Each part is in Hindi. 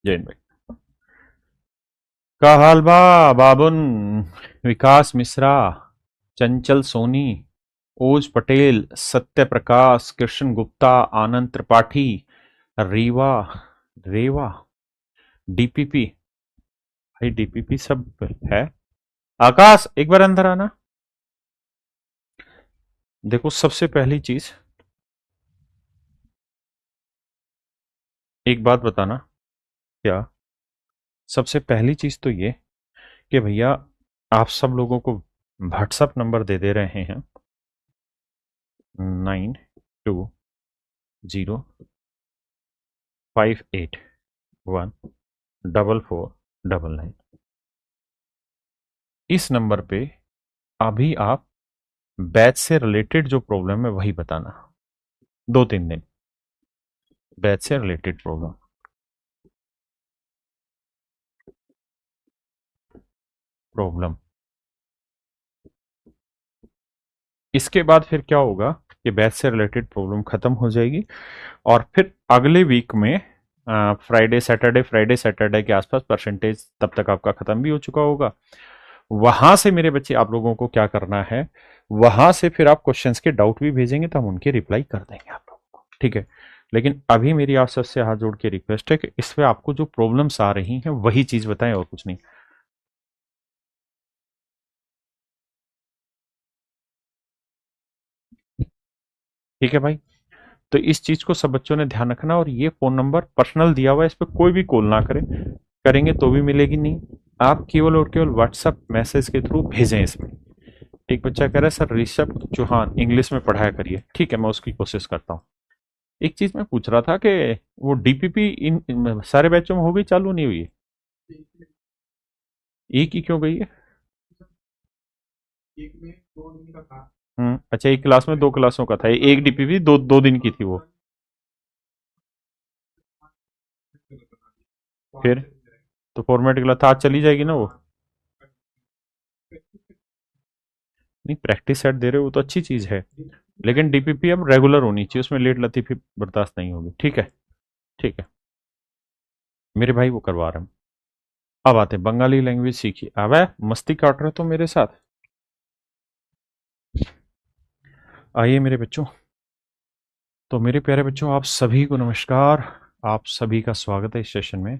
जैन भाई का हाल बा बाबुन। विकास मिश्रा, चंचल सोनी, ओज पटेल, सत्य प्रकाश, कृष्ण गुप्ता, आनंद त्रिपाठी, रीवा, रेवा, डीपीपी। भाई डीपीपी सब है। आकाश एक बार अंदर आना। देखो सबसे पहली चीज, एक बात बताना। क्या? सबसे पहली चीज तो ये कि भैया आप सब लोगों को व्हाट्सअप नंबर दे रहे हैं 9205814499। इस नंबर पे अभी आप बैच से रिलेटेड जो प्रॉब्लम है वही बताना। 2-3 दिन बैच से रिलेटेड प्रॉब्लम। प्रॉब्लम इसके बाद फिर क्या होगा कि बैच से रिलेटेड प्रॉब्लम खत्म हो जाएगी और फिर अगले वीक में फ्राइडे सैटरडे के आसपास परसेंटेज तब तक आपका खत्म भी हो चुका होगा। वहां से मेरे बच्चे आप लोगों को क्या करना है, वहां से फिर आप क्वेश्चंस के डाउट भी भेजेंगे तो हम उनके रिप्लाई कर देंगे आप लोगों को, ठीक है। लेकिन अभी मेरी आप सबसे हाथ जोड़ के रिक्वेस्ट है कि इसमें आपको जो प्रॉब्लम्स आ रही हैं वही चीज बताएं और कुछ नहीं। ठीक है भाई। तो इस चीज को सब बच्चों ने ध्यान रखना और ये फोन नंबर पर्सनल दिया हुआ है, इस पर कोई भी कॉल ना करें। करेंगे तो भी मिलेगी नहीं। आप केवल और केवल व्हाट्सएप मैसेज के थ्रू भेजें इसमें। एक बच्चा कह रहा है सर ऋषभ चौहान इंग्लिश में पढ़ाया करिए, ठीक है मैं उसकी कोशिश करता हूँ। एक चीज मैं पूछ रहा था कि वो डीपीपी इन सारे बैचों में हो गई, चालू नहीं हुई है? एक ही क्यों गई है? अच्छा, एक क्लास में 2 क्लासों का था, एक डीपीपी 2 दिन की थी वो। फिर तो फॉर्मेट क्लास था, आज चली जाएगी ना वो? नहीं, प्रैक्टिस सेट दे रहे हो वो तो अच्छी चीज है, लेकिन डीपीपी अब रेगुलर होनी चाहिए, उसमें लेट लतीफी बर्दाश्त नहीं होगी, ठीक है। ठीक है मेरे भाई, वो करवा रहे हैं। अब आते हैं, बंगाली लैंग्वेज सीखिए। अब है मस्ती काट रहे हो तो मेरे साथ आइए मेरे बच्चों। तो मेरे प्यारे बच्चों, आप सभी को नमस्कार। आप सभी का स्वागत है इस सेशन में।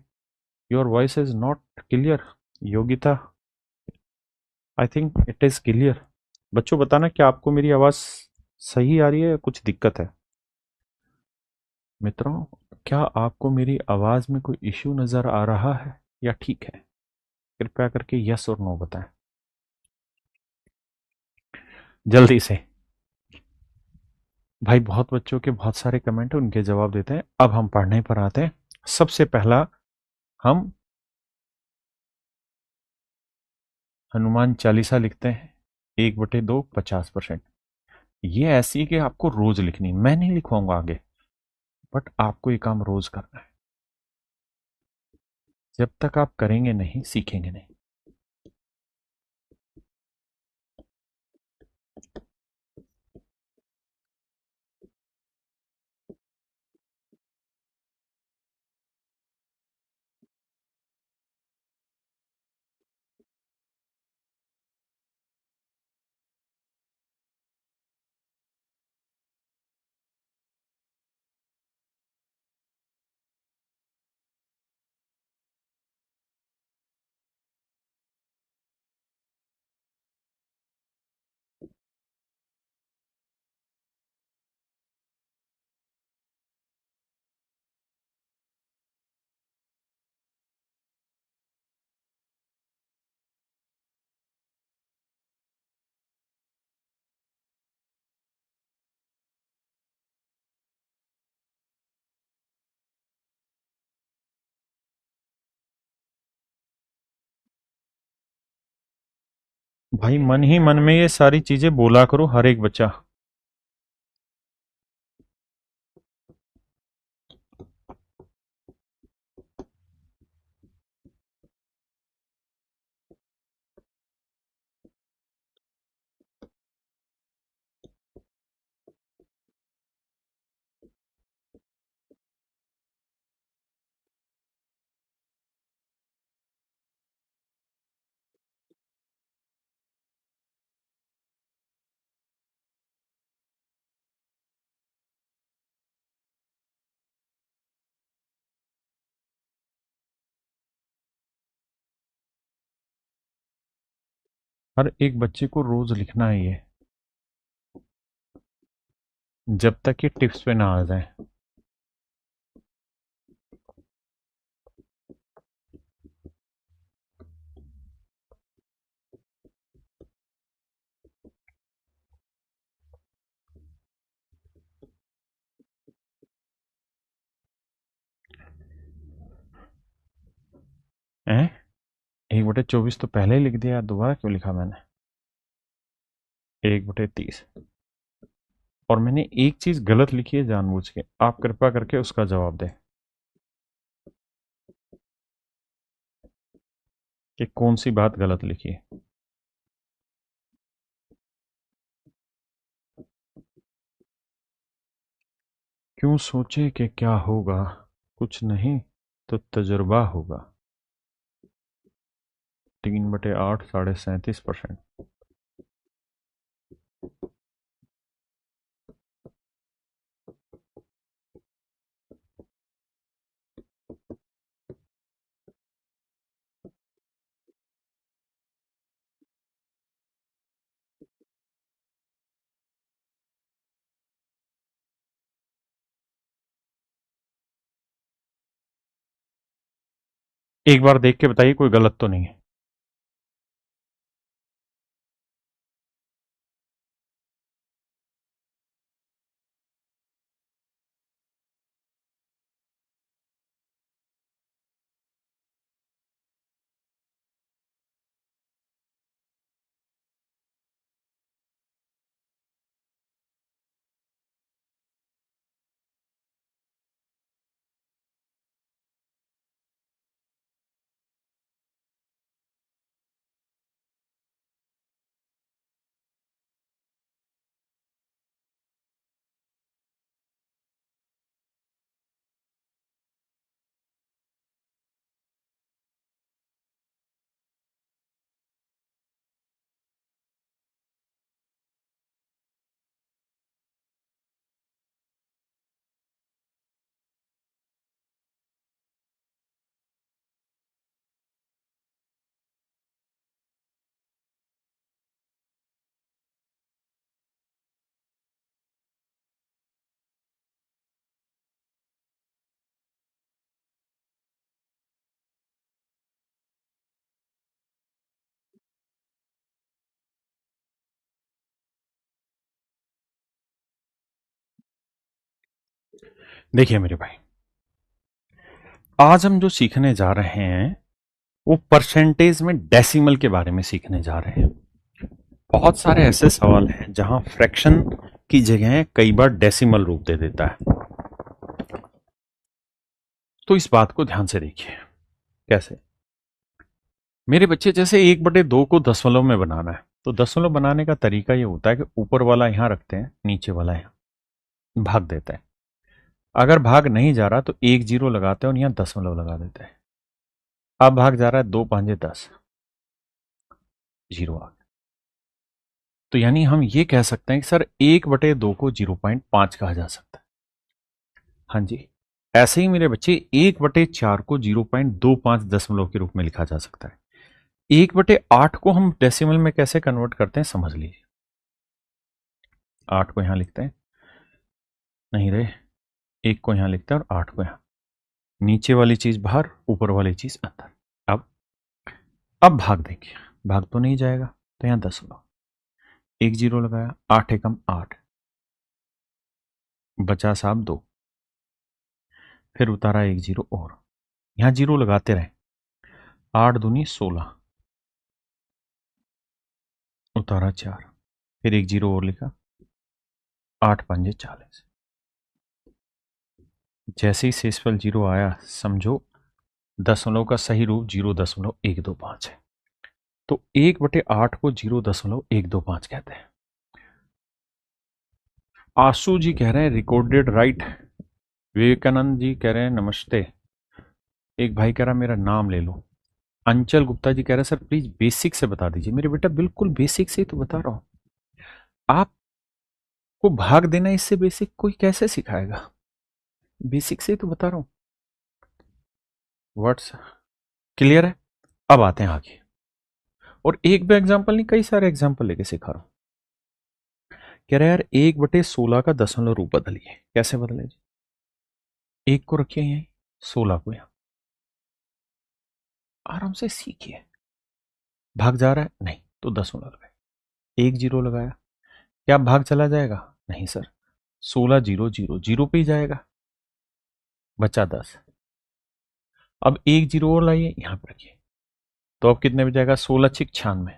Your voice is not clear Yogita. I think it is clear. बच्चों बताना क्या आपको मेरी आवाज सही आ रही है या कुछ दिक्कत है? मित्रों, क्या आपको मेरी आवाज में कोई इश्यू नजर आ रहा है या ठीक है? कृपया करके यस और नो बताएं जल्दी से। भाई बहुत बच्चों के बहुत सारे कमेंट हैं, उनके जवाब देते हैं। अब हम पढ़ने पर आते हैं। सबसे पहला हम हनुमान चालीसा लिखते हैं। 1/2 50%। ये ऐसी है कि आपको रोज लिखनी, मैं नहीं लिखवाऊंगा आगे, बट आपको ये काम रोज करना है। जब तक आप करेंगे नहीं सीखेंगे नहीं। भाई मन ही मन में ये सारी चीजें बोला करो हर एक बच्चा। हर एक बच्चे को रोज लिखना है ये, जब तक ये टिप्स पे ना आ जाए। हैं? 1/24 तो पहले ही लिख दिया, दोबारा क्यों लिखा मैंने? 1/30। और मैंने एक चीज गलत लिखी है जानबूझ के, आप कृपया करके उसका जवाब दें कि कौन सी बात गलत लिखी है। क्यों सोचे कि क्या होगा, कुछ नहीं तो तजुर्बा होगा। 3/8 37%। एक बार देख के बताइए कोई गलत तो नहीं है। देखिए मेरे भाई, आज हम जो सीखने जा रहे हैं वो परसेंटेज में डेसिमल के बारे में सीखने जा रहे हैं। बहुत सारे ऐसे सवाल हैं जहां फ्रैक्शन की जगह कई बार डेसिमल रूप दे देता है। तो इस बात को ध्यान से देखिए। कैसे? मेरे बच्चे, जैसे 1/2 को दशमलव में बनाना है, तो दशमलव बनाने का तरीका ये होता है कि ऊपर वाला यहां रखते हैं, नीचे वाला यहां भाग देते हैं। अगर भाग नहीं जा रहा तो एक जीरो लगाते हैं और यहां दशमलव लगा देते हैं। अब भाग जा रहा है, 2×5=10, जीरो आ गया। तो यानी हम ये कह सकते हैं कि सर 1/2 को 0.5 कहा जा सकता है। हाँ जी। ऐसे ही मेरे बच्चे 1/4 को 0.25 दशमलव के रूप में लिखा जा सकता है। 1/8 को हम डेसिमल में कैसे कन्वर्ट करते हैं समझ लीजिए। 8 को यहां लिखते हैं, नहीं रहे, 1 को यहां लिखते हैं और 8 को यहां। नीचे वाली चीज बाहर, ऊपर वाली चीज अंदर। अब भाग देखिए, भाग तो नहीं जाएगा, तो यहां दशमलव, एक जीरो लगाया, 8 एकम 8, बचा साहब 2, फिर उतारा एक जीरो और, यहां जीरो लगाते रहे, 8 दूनी 16, उतारा 4, फिर एक जीरो और लिखा, 8×5 40। जैसे ही शेषफल जीरो आया, समझो दशमलव का सही रूप 0.125 है। तो 1/8 को 0.125 कहते हैं। आशु जी कह रहे हैं रिकॉर्डेड राइट। विवेकानंद जी कह रहे हैं नमस्ते। एक भाई कह रहा मेरा नाम ले लो। अंचल गुप्ता जी कह रहे हैं सर प्लीज बेसिक से बता दीजिए। मेरे बेटा बिल्कुल बेसिक से ही तो बता रहा हूं। आपको भाग देना इससे बेसिक कोई कैसे सिखाएगा? बेसिक से ही तो बता रहा हूं। वर्ड्स क्लियर है? अब आते हैं आगे। और एक भी एग्जाम्पल नहीं, कई सारे एग्जाम्पल लेके सिखा रहा हूं। कह रहा है यार 1/16 का दशमलव रूप बदलिए। कैसे बदले जी? 1 को रखिए यहीं, 16 को यहां, आराम से सीखिए। भाग जा रहा है नहीं तो दशमलव लगाए, 1 जीरो लगाया, क्या भाग चला जाएगा? नहीं सर, 16 जीरो जीरो जीरो पे ही जाएगा, बचा 10। अब 1 जीरो और लाइए यहां पर रखिए, तो अब कितने बच जाएगा? 16 छिक 96,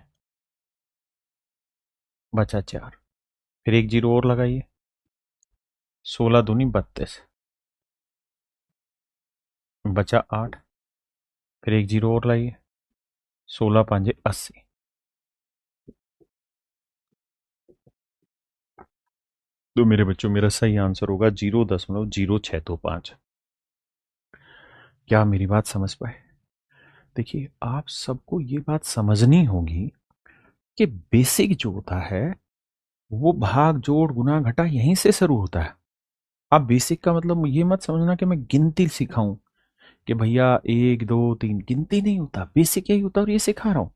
बचा 4। फिर 1 जीरो और लगाइए, 16 दूनी 32, बचा 8। फिर 1 जीरो और लाइए, 16 पांजे 80। तो मेरे बच्चों मेरा सही आंसर होगा 0.0625। क्या मेरी बात समझ पाए? देखिए आप सबको ये बात समझनी होगी कि बेसिक जो होता है वो भाग जोड़ गुना घटा यहीं से शुरू होता है। आप बेसिक का मतलब ये मत समझना कि मैं गिनती सिखाऊं कि भैया 1 2 3, गिनती नहीं होता, बेसिक यही होता है और ये सिखा रहा हूं।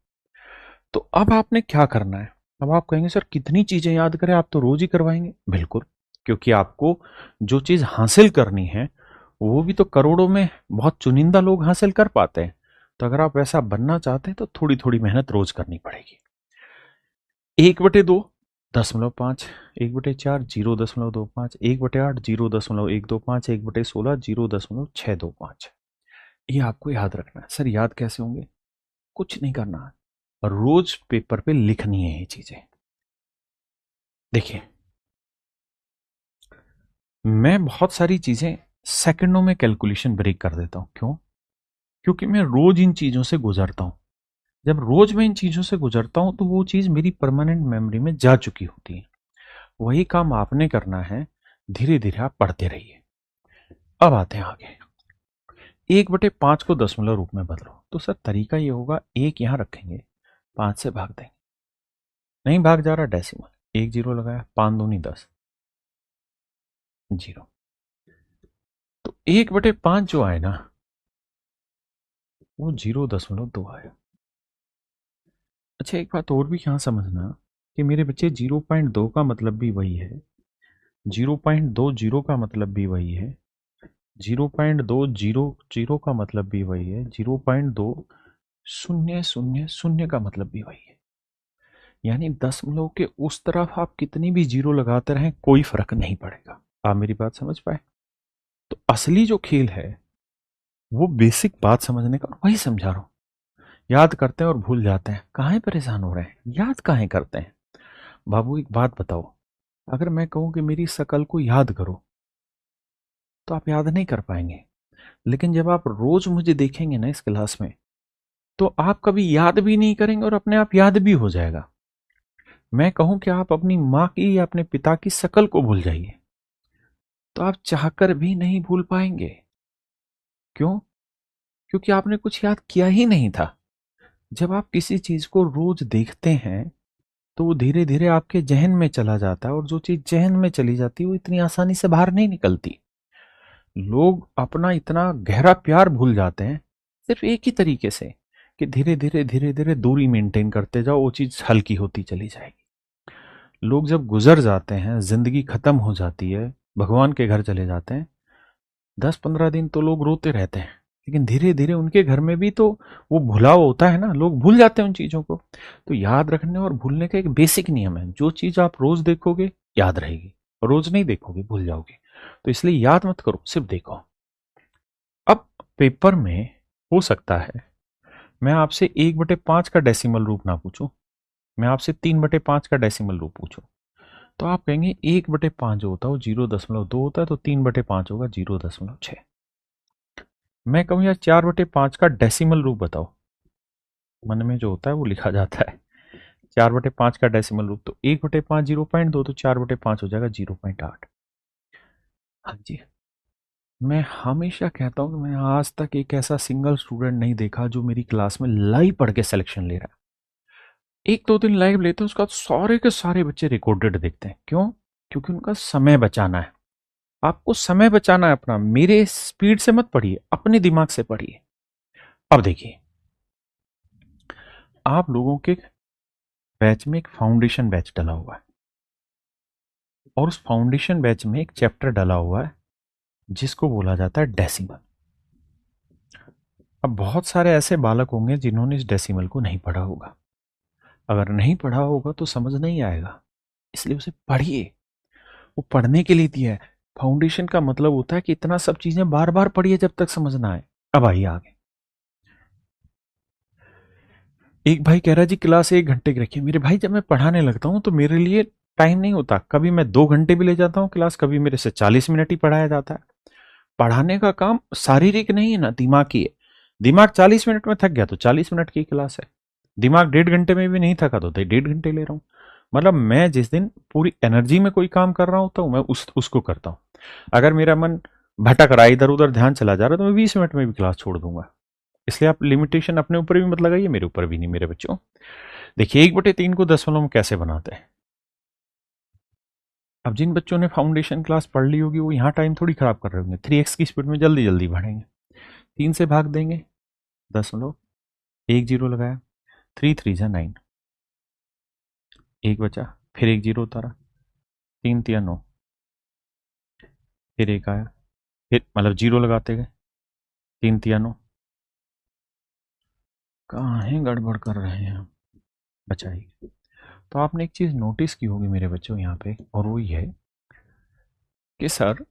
तो अब आपने क्या करना है? अब आप कहेंगे सर कितनी चीजें याद करें, आप तो रोज ही करवाएंगे। बिल्कुल, क्योंकि आपको जो चीज हासिल करनी है वो भी तो करोड़ों में बहुत चुनिंदा लोग हासिल कर पाते हैं। तो अगर आप वैसा बनना चाहते हैं तो थोड़ी थोड़ी मेहनत रोज करनी पड़ेगी। 1/2 0.5, 1/4 0.25, 1/8 0.125, 1/16 0.625। ये आपको याद रखना है। सर याद कैसे होंगे? कुछ नहीं करना, रोज पेपर पे लिखनी है ये चीजें। देखिए मैं बहुत सारी चीजें सेकंडों में कैलकुलेशन ब्रेक कर देता हूं। क्यों? क्योंकि मैं रोज इन चीजों से गुजरता हूं। जब रोज मैं इन चीजों से गुजरता हूं तो वो चीज मेरी परमानेंट मेमोरी में जा चुकी होती है। वही काम आपने करना है, धीरे धीरे आप पढ़ते रहिए। अब आते हैं आगे। 1/5 को दशमलव रूप में बदलो। तो सर तरीका ये होगा, 1 यहां रखेंगे, 5 से भाग देंगे, नहीं भाग जा रहा डेसिमल, 1 जीरो लगाया, 5 दूनी 10, जीरो। तो 1/5 जो आए ना वो 0.2 आया। अच्छा एक बात और भी यहां समझना कि मेरे बच्चे 0.2 का मतलब भी वही है, 0.20 का मतलब भी वही है, 0.200 का मतलब भी वही है, 0.2000 का मतलब भी वही है। यानी दशमलव के उस तरफ आप कितनी भी जीरो लगाते रहें कोई फर्क नहीं पड़ेगा। आप मेरी बात समझ पाए? तो असली जो खेल है वो बेसिक बात समझने का, वही समझा रहा हूं। याद करते हैं और भूल जाते हैं, काहे परेशान हो रहे हैं, याद काहे करते हैं? बाबू एक बात बताओ, अगर मैं कहूं कि मेरी शकल को याद करो तो आप याद नहीं कर पाएंगे। लेकिन जब आप रोज मुझे देखेंगे ना इस क्लास में, तो आप कभी याद भी नहीं करेंगे और अपने आप याद भी हो जाएगा। मैं कहूं कि आप अपनी माँ की या अपने पिता की शकल को भूल जाइए तो आप चाहकर भी नहीं भूल पाएंगे। क्यों? क्योंकि आपने कुछ याद किया ही नहीं था। जब आप किसी चीज को रोज देखते हैं तो वो धीरे धीरे आपके जहन में चला जाता है, और जो चीज जहन में चली जाती है वो इतनी आसानी से बाहर नहीं निकलती। लोग अपना इतना गहरा प्यार भूल जाते हैं सिर्फ एक ही तरीके से कि धीरे धीरे दूरी मेंटेन करते जाओ, वो चीज हल्की होती चली जाएगी। लोग जब गुजर जाते हैं, जिंदगी खत्म हो जाती है, भगवान के घर चले जाते हैं, 10-15 दिन तो लोग रोते रहते हैं, लेकिन धीरे धीरे उनके घर में भी तो वो भुलाव होता है ना, लोग भूल जाते हैं उन चीजों को। तो याद रखने और भूलने का एक बेसिक नियम है, जो चीज आप रोज देखोगे याद रहेगी, रोज नहीं देखोगे भूल जाओगे। तो इसलिए याद मत करो, सिर्फ देखो। अब पेपर में हो सकता है मैं आपसे 1/5 का डेसिमल रूप ना पूछूं, मैं आपसे 3/5 का डेसिमल रूप पूछूं, तो आप कहेंगे 1/5 जो होता है वो 0.2 होता है, तो 3/5 होगा 0.6। मैं कहूँ यार 4/5 का डेसिमल रूप बताओ, मन में जो होता है वो लिखा जाता है। 4/5 का डेसिमल रूप, तो 1/5 0.2, तो 4/5 हो जाएगा 0.8। हाँ जी। मैं हमेशा कहता हूँ कि मैंने आज तक एक ऐसा सिंगल स्टूडेंट नहीं देखा जो मेरी क्लास में लाइव पढ़ के सिलेक्शन ले रहा है। 1-2 दिन लाइव लेते हैं, उसके बाद सारे के सारे बच्चे रिकॉर्डेड देखते हैं। क्यों? क्योंकि उनका समय बचाना है। आपको समय बचाना है अपना, मेरे स्पीड से मत पढ़िए, अपने दिमाग से पढ़िए। अब देखिए आप लोगों के बैच में एक फाउंडेशन बैच डला हुआ है और उस फाउंडेशन बैच में एक चैप्टर डला हुआ है जिसको बोला जाता है डेसिमल। अब बहुत सारे ऐसे बालक होंगे जिन्होंने इस डेसिमल को नहीं पढ़ा होगा। अगर नहीं पढ़ा होगा तो समझ नहीं आएगा, इसलिए उसे पढ़िए। वो पढ़ने के लिए दिया है। फाउंडेशन का मतलब होता है कि इतना सब चीजें बार बार पढ़िए जब तक समझ ना आए। अब आइए आगे। एक भाई कह रहा है जी क्लास 1 घंटे की रखिए। मेरे भाई जब मैं पढ़ाने लगता हूँ तो मेरे लिए टाइम नहीं होता। कभी मैं 2 घंटे भी ले जाता हूँ क्लास, कभी मेरे से 40 मिनट ही पढ़ाया जाता है। पढ़ाने का काम शारीरिक नहीं है ना, दिमाग की है। दिमाग 40 मिनट में थक गया तो 40 मिनट की क्लास है। दिमाग 1.5 घंटे में भी नहीं थका तो 1.5 घंटे ले रहा हूँ। मतलब मैं जिस दिन पूरी एनर्जी में कोई काम कर रहा होता हूँ मैं उसको करता हूँ। अगर मेरा मन भटक रहा है, इधर उधर ध्यान चला जा रहा है, तो मैं 20 मिनट में भी क्लास छोड़ दूंगा। इसलिए आप लिमिटेशन अपने ऊपर भी मत लगाइए, मेरे ऊपर भी नहीं मेरे बच्चों। देखिए 1/3 को दशमलव में कैसे बनाते हैं। अब जिन बच्चों ने फाउंडेशन क्लास पढ़ ली होगी वो यहाँ टाइम थोड़ी खराब कर रहे होंगे। 3x की स्पीड में जल्दी जल्दी बढ़ेंगे। 3 से भाग देंगे, दशमलव, 1 0 लगाया, 3 3 जा 9, एक बचा, फिर 1 0 उतारा, 3 3 9, फिर एक आया, फिर मतलब 0 लगाते गए, 3 3 9। कहाँ है, गड़बड़ कर रहे हैं हम, बचाइए। तो आपने एक चीज नोटिस की होगी मेरे बच्चों यहाँ पे, और वो ये है कि सर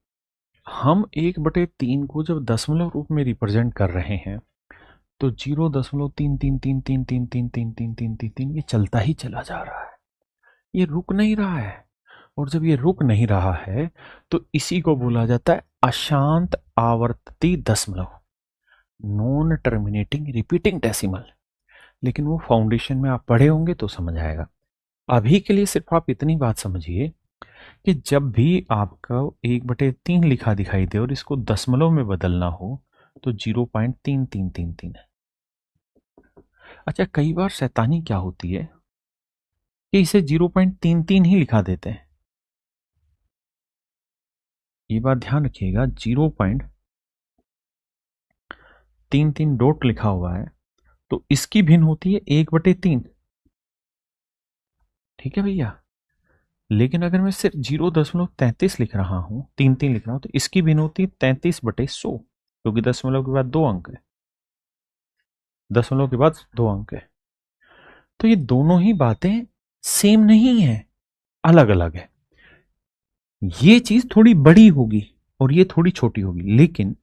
हम 1/3 को जब दशमलव रूप में रिप्रेजेंट कर रहे हैं तो 0.33333333333 ये चलता ही चला जा रहा है, ये रुक नहीं रहा है। और जब ये रुक नहीं रहा है तो इसी को बोला जाता है अशांत आवर्ती दशमलव, नॉन टर्मिनेटिंग रिपीटिंग डेसिमल। लेकिन वो फाउंडेशन में आप पढ़े होंगे तो समझ आएगा। अभी के लिए सिर्फ आप इतनी बात समझिए कि जब भी आपका 1/3 लिखा दिखाई दे और इसको दशमलव में बदलना हो तो 0.3333 है। अच्छा, कई बार शैतानी क्या होती है कि इसे 0.33 ही लिखा देते हैं। ये बात ध्यान रखिएगा, 0.33 डॉट लिखा हुआ है तो इसकी भिन्न होती है 1/3। ठीक है भैया। लेकिन अगर मैं सिर्फ 0.33 लिख रहा हूं, 3 3 लिख रहा हूं, तो इसकी भिन्न होती है 33/100, क्योंकि दशमलव के बाद 2 अंक है। दशमलव के बाद 2 अंक है। तो ये दोनों ही बातें सेम नहीं है, अलग अलग है। ये चीज थोड़ी बड़ी होगी और ये थोड़ी छोटी होगी, लेकिन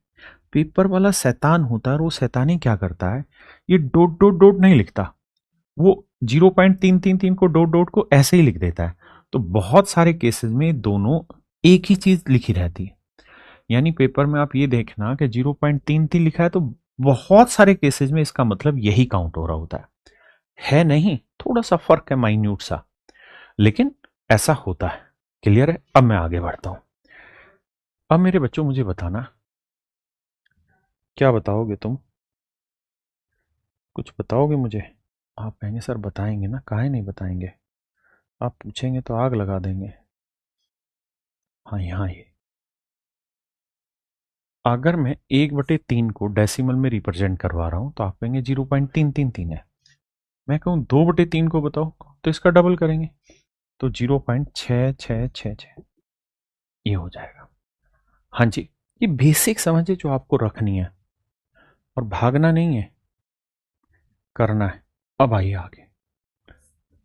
पेपर वाला शैतान होता है और वो शैतानी क्या करता है, ये डॉट डॉट डॉट नहीं लिखता, वो 0.333 को डॉट डॉट को ऐसे ही लिख देता है। तो बहुत सारे केसेस में दोनों एक ही चीज लिखी रहती है। यानी पेपर में आप ये देखना कि 0.33 लिखा है तो बहुत सारे केसेस में इसका मतलब यही काउंट हो रहा होता है नहीं, थोड़ा सा फर्क है, माइन्यूट सा, लेकिन ऐसा होता है। क्लियर है। अब मैं आगे बढ़ता हूं। अब मेरे बच्चों मुझे बताना, क्या बताओगे तुम, कुछ बताओगे मुझे? आप कहेंगे सर बताएंगे ना, काहे नहीं बताएंगे, आप पूछेंगे तो आग लगा देंगे। हाँ यहाँ ये, अगर मैं 1/3 को डेसिमल में रिप्रेजेंट करवा रहा हूं तो आप कहेंगे 0.333 है। मैं कहूं 2/3 को बताओ तो इसका डबल करेंगे तो 0.6666 ये हो जाएगा। हाँ जी, ये बेसिक समझे जो आपको रखनी है और भागना नहीं है, करना है। अब आइए आगे,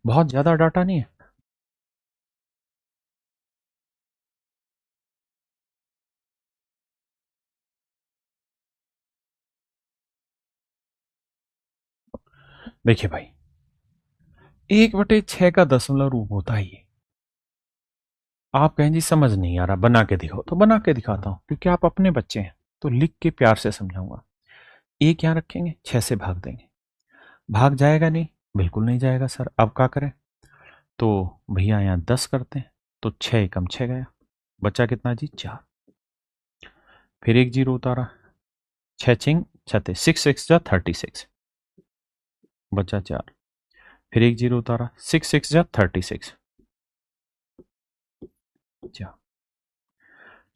बहुत ज्यादा डाटा नहीं है। देखिए भाई, 1/6 का दशमलव रूप होता है ये। आप कहें जी समझ नहीं आ रहा, बना के दिखाओ, तो बना के दिखाता हूं, क्योंकि आप अपने बच्चे हैं तो लिख के प्यार से समझाऊंगा। एक यहाँ रखेंगे, 6 से भाग देंगे, भाग जाएगा नहीं, बिल्कुल नहीं जाएगा सर। अब क्या करें, तो भैया यहाँ 10 करते हैं, तो 6 एकम 6 गया, बचा कितना जी 4, फिर 1 0 उतारा, 6 छिंग 36, 6 6 जा 36, बचा 4, फिर 1 0 उतारा, 6 6 जा 36। जा,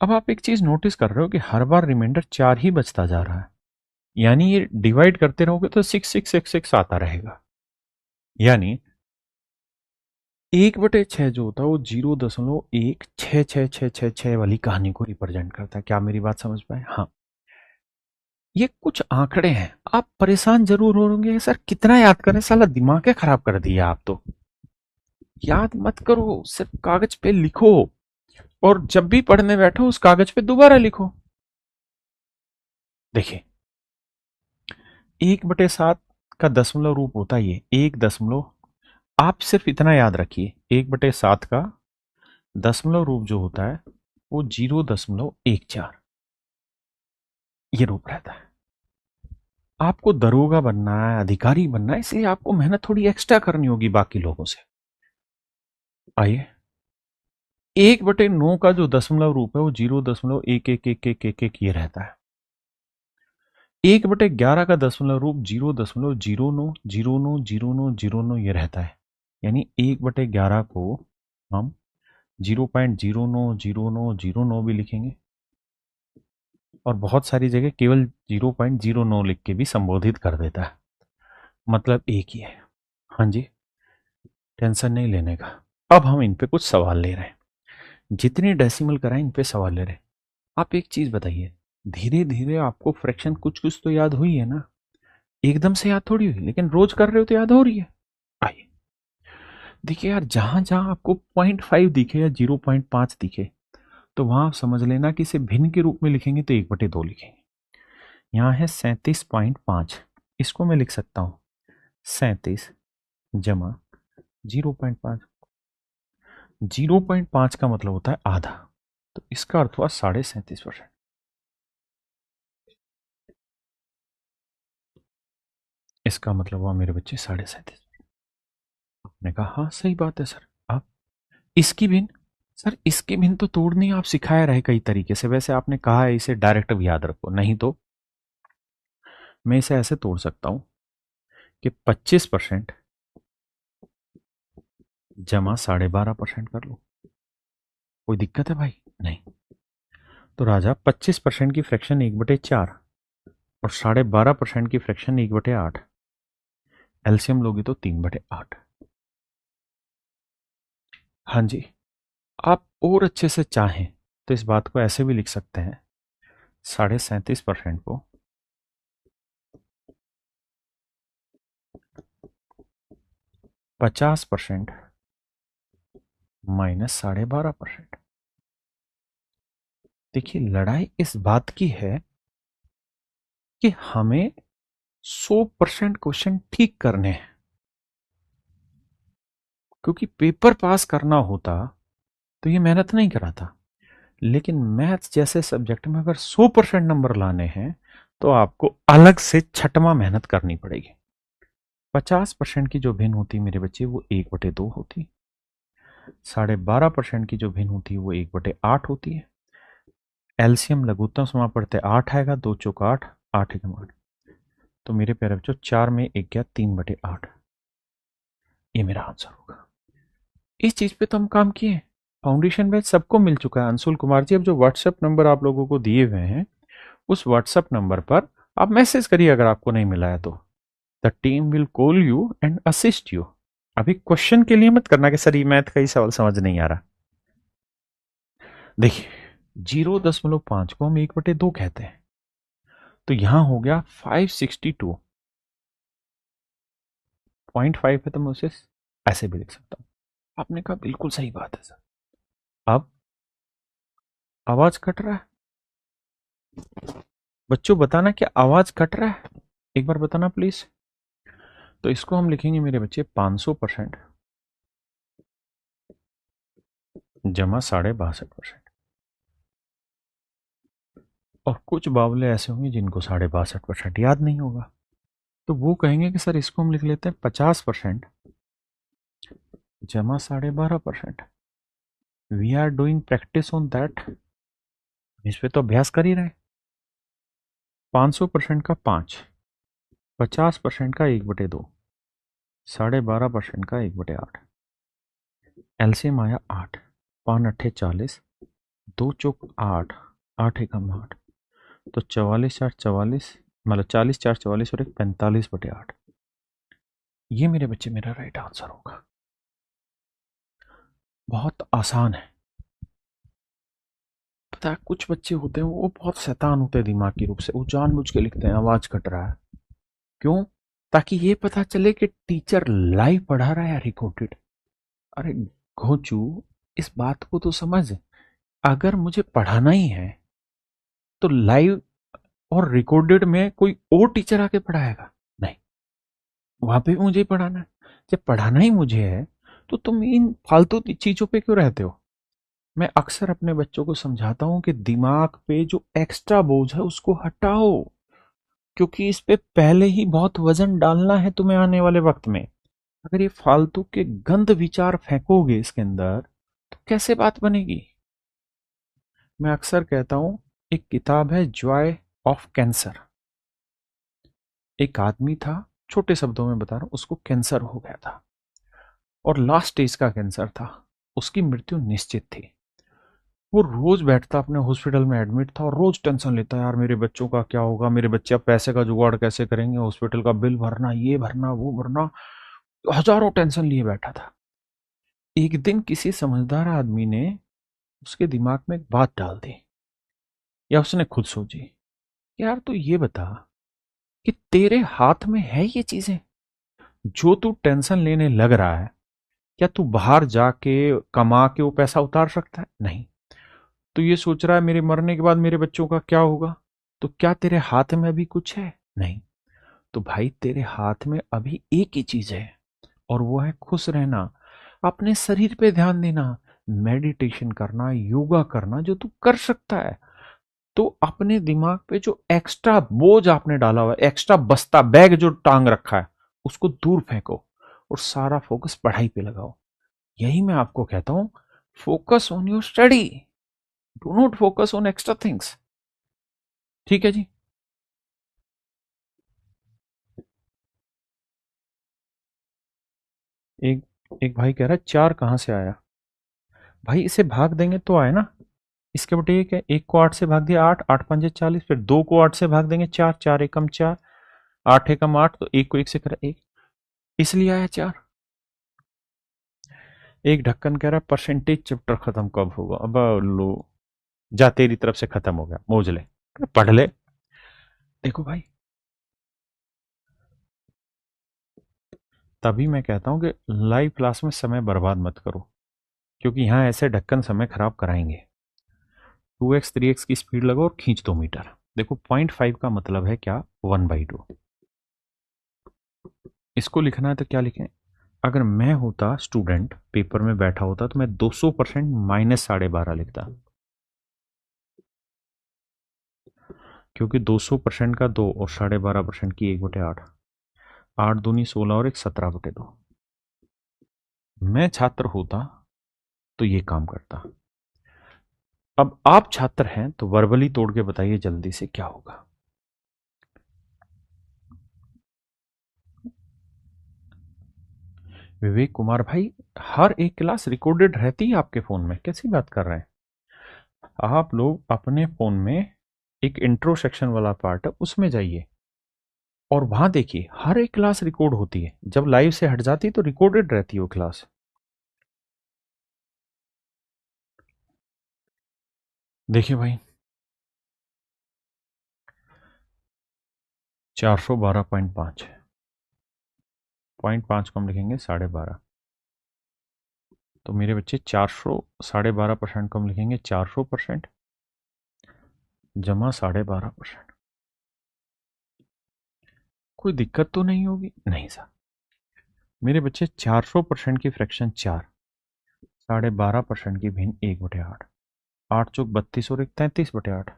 अब आप एक चीज नोटिस कर रहे हो कि हर बार रिमाइंडर 4 ही बचता जा रहा है। यानी ये डिवाइड करते रहोगे तो 6 6 6 6 आता रहेगा। यानी 1/6 जो होता है वो 0.166666 वाली कहानी को रिप्रेजेंट करता है। क्या मेरी बात समझ पाए? हाँ, ये कुछ आंकड़े हैं। आप परेशान जरूर होंगे, सर कितना याद करें, साला दिमाग क्या खराब कर दिया आप तो। याद मत करो, सिर्फ कागज पे लिखो और जब भी पढ़ने बैठो उस कागज पे दोबारा लिखो। देखिए, 1/7 का दशमलव रूप होता है ये 1 दशमलव। आप सिर्फ इतना याद रखिए, 1/7 का दशमलव रूप जो होता है वो 0.14 ये रूप रहता है। आपको दरोगा बनना है, अधिकारी बनना है, इसलिए आपको मेहनत थोड़ी एक्स्ट्रा करनी होगी बाकी लोगों से। आइए, 1/9 का जो दशमलव रूप है वो 0.111111 ये रहता है। 1/11 का दशमलव रूप 0.09090909 ये रहता है। यानी 1/11 को हम 0.090909 भी लिखेंगे और बहुत सारी जगह केवल 0.09 लिख के भी संबोधित कर देता है। मतलब एक ही है। हाँ जी, टेंशन नहीं लेने का। अब हम इन पे कुछ सवाल ले रहे हैं। जितनी डेसिमल कराएं इन पे सवाल ले रहे हैं। आप एक चीज बताइए, धीरे धीरे आपको फ्रैक्शन कुछ कुछ तो याद हुई है ना? एकदम से याद थोड़ी हुई, लेकिन रोज कर रहे हो तो याद हो रही है। आइए देखिए यार, जहां जहां आपको 0.5 दिखे या 0.5 दिखे तो वहां आप समझ लेना कि इसे भिन्न के रूप में लिखेंगे तो 1/2 लिखेंगे। यहाँ है 37.5, इसको मैं लिख सकता हूँ 37 जमा 0.5। 0.5 का मतलब होता है आधा, तो इसका अर्थ हुआ 37.5%। इसका मतलब हुआ मेरे बच्चे 37.5। आपने कहा हाँ सही बात है सर। अब इसकी भिन्न, सर इसकी भिन्न तो तोड़नी आप सिखाया रहे कई तरीके से। वैसे आपने कहा है इसे डायरेक्ट भी याद रखो, नहीं तो मैं इसे ऐसे तोड़ सकता हूं कि 25% जमा 12.5% कर लो। कोई दिक्कत है भाई? नहीं। तो राजा 25% की फ्रैक्शन 1/4 और 12.5% की फ्रैक्शन 1/8, एलसीएम लोगे तो 3/8। हाँ जी, आप और अच्छे से चाहें तो इस बात को ऐसे भी लिख सकते हैं, 37.5% को 50% माइनस 12.5%। देखिए, लड़ाई इस बात की है कि हमें 100% क्वेश्चन ठीक करने हैं। क्योंकि पेपर पास करना होता तो ये मेहनत नहीं कराता, लेकिन मैथ्स जैसे सब्जेक्ट में अगर 100% नंबर लाने हैं तो आपको अलग से छठवां मेहनत करनी पड़ेगी। 50% की जो भिन्न होती मेरे बच्चे वो 1/2 होती। 12.5% की जो भिन्न होती है वो 1/8 होती है। एलसीएम लघुत्तम समापड़ते 8 आएगा, 2 चौक 8, 8 एकम 8। तो मेरे प्यारे बच्चों 4 में 1 गया, 3/8 ये मेरा आंसर होगा। इस चीज पे तो हम काम किए। फाउंडेशन बैच सबको मिल चुका है। अंशुल कुमार जी, अब जो व्हाट्सएप नंबर आप लोगों को दिए हुए हैं उस व्हाट्सएप नंबर पर आप मैसेज करिए अगर आपको नहीं मिला है तो। The team will call you and assist you. अभी क्वेश्चन के लिए मत करना कि सर ये मैथ का ही सवाल समझ नहीं आ रहा। देखिए, 0.5 को हम 1/2 कहते हैं, तो यहां हो गया 562। 0.5 है तो मैं उसे ऐसे भी लिख सकता हूं। आपने कहा बिल्कुल सही बात है सर। अब आवाज कट रहा है बच्चों, बताना क्या आवाज कट रहा है, एक बार बताना प्लीज। तो इसको हम लिखेंगे मेरे बच्चे 500% जमा 62.5%। और कुछ बावले ऐसे होंगे जिनको 62.5% याद नहीं होगा, तो वो कहेंगे कि सर इसको हम लिख लेते हैं 50% जमा 12.5%। We are doing practice on that. इस पे तो अभ्यास कर ही रहे। 500% का 5, 50% का 1/2, 12.5% का 1/8। एलसीएम आया 8, 5 अट्ठे 40, 2 चौक 8, 8 एकम 8। तो 44 4 44, मतलब 40 4 44 और एक 45/8। ये मेरे बच्चे मेरा राइट आंसर होगा। बहुत आसान है। पता है कुछ बच्चे होते हैं वो बहुत शैतान होते हैं दिमागी रूप से, वो जानबूझ के लिखते हैं आवाज कट रहा है। क्यों? ताकि ये पता चले कि टीचर लाइव पढ़ा रहा है या रिकॉर्डेड। अरे घोचू, इस बात को तो समझ। अगर मुझे पढ़ाना ही है तो लाइव और रिकॉर्डेड में कोई और टीचर आके पढ़ाएगा? नहीं, वहां पे भी मुझे ही पढ़ाना है। जब पढ़ाना ही मुझे है तो तुम इन फालतू चीजों पे क्यों रहते हो? मैं अक्सर अपने बच्चों को समझाता हूं कि दिमाग पे जो एक्स्ट्रा बोझ है उसको हटाओ, क्योंकि इस पे पहले ही बहुत वजन डालना है तुम्हें आने वाले वक्त में। अगर ये फालतू के गंद विचार फेंकोगे इसके अंदर तो कैसे बात बनेगी? मैं अक्सर कहता हूं, एक किताब है जॉय ऑफ कैंसर। एक आदमी था, छोटे शब्दों में बता रहा हूं, उसको कैंसर हो गया था और लास्ट स्टेज का कैंसर था। उसकी मृत्यु निश्चित थी। वो रोज बैठता अपने हॉस्पिटल में एडमिट था और रोज टेंशन लेता, यार मेरे बच्चों का क्या होगा, मेरे बच्चे अब पैसे का जुगाड़ कैसे करेंगे, हॉस्पिटल का बिल भरना, ये भरना वो भरना, हजारों टेंशन लिए बैठा था। एक दिन किसी समझदार आदमी ने उसके दिमाग में एक बात डाल दी, या उसने खुद सोची, यार तू ये बता कि तेरे हाथ में है ये चीजें जो तू टेंशन लेने लग रहा है, क्या तू बाहर जाके कमा के वो पैसा उतार सकता है? नहीं। तो ये सोच रहा है मेरे मरने के बाद मेरे बच्चों का क्या होगा, तो क्या तेरे हाथ में अभी कुछ है? नहीं। तो भाई तेरे हाथ में अभी एक ही चीज है और वो है खुश रहना, अपने शरीर पे ध्यान देना, मेडिटेशन करना, योगा करना, जो तू कर सकता है। तो अपने दिमाग पे जो एक्स्ट्रा बोझ आपने डाला हुआ है, एक्स्ट्रा बस्ता बैग जो टांग रखा है, उसको दूर फेंको और सारा फोकस पढ़ाई पे लगाओ। यही मैं आपको कहता हूं, focus on your study, do not focus on extra things. ठीक है जी। एक एक भाई कह रहा है चार कहां से आया? भाई इसे भाग देंगे तो आए ना। इसके बटे एक है, एक को आठ से भाग दिया आठ, आठ पंजे 40, फिर दो को आठ से भाग देंगे चार, चार एकम चार, आठ एकम आठ, तो एक को एक से करा एक, इसलिए आया चार। एक ढक्कन कह रहा है परसेंटेज चैप्टर खत्म कब होगा? अब लो, जा तेरी तरफ से खत्म हो गया, मौज ले, पढ़ ले। देखो भाई, तभी मैं कहता हूं कि लाइव क्लास में समय बर्बाद मत करो, क्योंकि यहां ऐसे ढक्कन समय खराब कराएंगे। 2x 3x की स्पीड लगाओ और खींच 2 मीटर। देखो 0.5 का मतलब है क्या? 1/2। इसको लिखना है तो क्या लिखें? अगर मैं होता स्टूडेंट, पेपर में बैठा होता, तो मैं 200% -12.5 लिखता, क्योंकि 200% का 2 और 12.5% की 1/8, 8 दूनी 16 और एक 17/2। मैं छात्र होता तो ये काम करता। अब आप छात्र हैं तो वर्बली तोड़ के बताइए जल्दी से क्या होगा। विवेक कुमार भाई, हर एक क्लास रिकॉर्डेड रहती है आपके फोन में, कैसी बात कर रहे हैं आप लोग? अपने फोन में एक इंट्रो सेक्शन वाला पार्ट है, उसमें जाइए और वहां देखिए हर एक क्लास रिकॉर्ड होती है। जब लाइव से हट जाती है तो रिकॉर्डेड रहती है वो क्लास। देखिए भाई, 412.5, 0.5 को हम लिखेंगे 12.5, तो मेरे बच्चे 400, 12.5% को हम लिखेंगे 400% जमा 12.5%। कोई दिक्कत तो नहीं होगी? नहीं सर। मेरे बच्चे 400% की फ्रैक्शन 4, 12.5% की भिन्न 1/8, 8 चौक 32 और एक 33/8।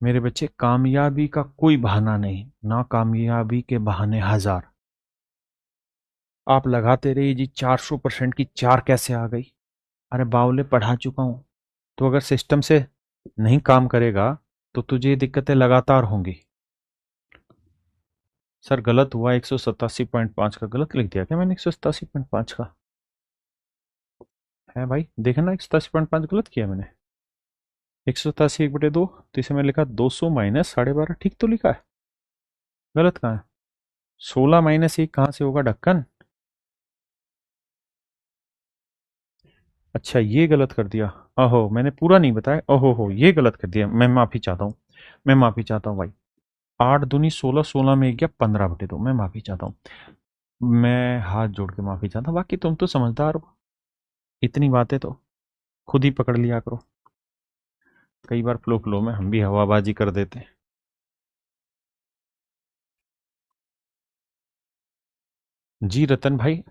मेरे बच्चे कामयाबी का कोई बहाना नहीं, ना कामयाबी के बहाने हजार। आप लगाते रहिए जी 400% की चार कैसे आ गई? अरे बावले, पढ़ा चुका हूं। तो अगर सिस्टम से नहीं काम करेगा तो तुझे ये दिक्कतें लगातार होंगी। सर गलत हुआ, 187.5 का गलत लिख दिया क्या मैंने? 187.5 का है भाई, देखना 187.5 गलत किया मैंने। 187 1/2, तो इसे मैं लिखा 200 माइनस 12.5, ठीक तो लिखा है? गलत कहाँ है? 16 माइनस 1 कहाँ से होगा ढक्कन? अच्छा ये गलत कर दिया। ओहो मैंने पूरा नहीं बताया, ओहो हो ये गलत कर दिया, मैं माफी चाहता हूँ। मैं माफी चाहता हूँ भाई। 8 दूनी 16, 16 में 1 गया 15/2, मैं माफी चाहता हूँ। मैं हाथ जोड़ के माफी चाहता हूँ, बाकी तुम तो समझदार हो। इतनी बातें तो खुद ही पकड़ लिया करो। कई बार फ्लो फ्लो में हम भी हवाबाजी कर देते हैं। जी रतन भाई।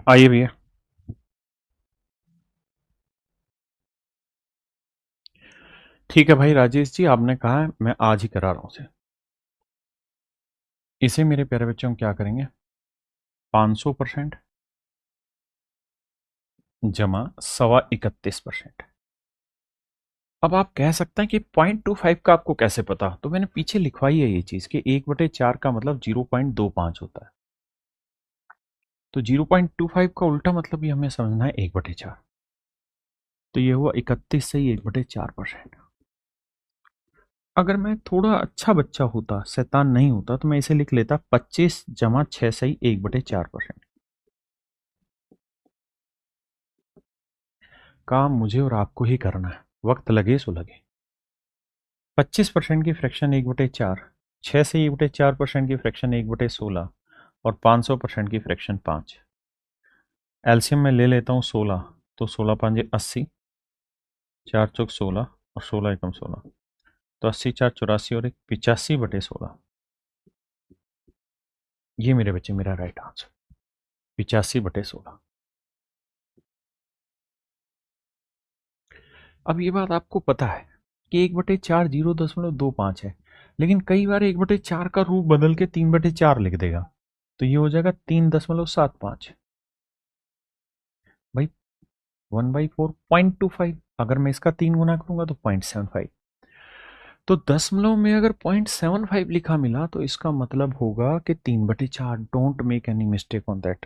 आइए भैया। ठीक है भाई राजेश जी, आपने कहा है, मैं आज ही करा रहा हूँ उसे। इसे मेरे प्यारे बच्चों हम क्या करेंगे? 500% जमा 31.25%। अब आप कह सकते हैं कि 0.25 का आपको कैसे पता, तो मैंने पीछे लिखवाई है ये चीज कि 1/4 का मतलब 0.25 होता है। तो 0.25 का उल्टा मतलब ये हमें समझना है 1/4। तो ये हुआ 31 से ही 1/4%। अगर मैं थोड़ा अच्छा बच्चा होता, शैतान नहीं होता, तो मैं इसे लिख लेता 25 जमा 6 सही 1/4%। काम मुझे और आपको ही करना है, वक्त लगे सो लगे। 25% की फ्रैक्शन 1/4, 6 से 1/4% की फ्रैक्शन 1/16, और 500% की फ्रैक्शन 5। एल्सियम में ले लेता हूँ 16, तो 16 5 80, 4 चौक 16, और 16 एकम 16, तो 80 4 84, और एक 85/16। ये मेरे बच्चे मेरा राइट आंसर, 85/16। अब ये बात आपको पता है कि 1/4 0.25 है, लेकिन कई बार 1/4 का रूप बदल के 3/4 लिख देगा, तो ये हो जाएगा 3.75। भाई 1/4 0.25, अगर मैं इसका 3 गुना करूंगा तो 0.75। तो दशमलव में अगर 0.75 लिखा मिला तो इसका मतलब होगा कि 3/4। Don't make any mistake on that.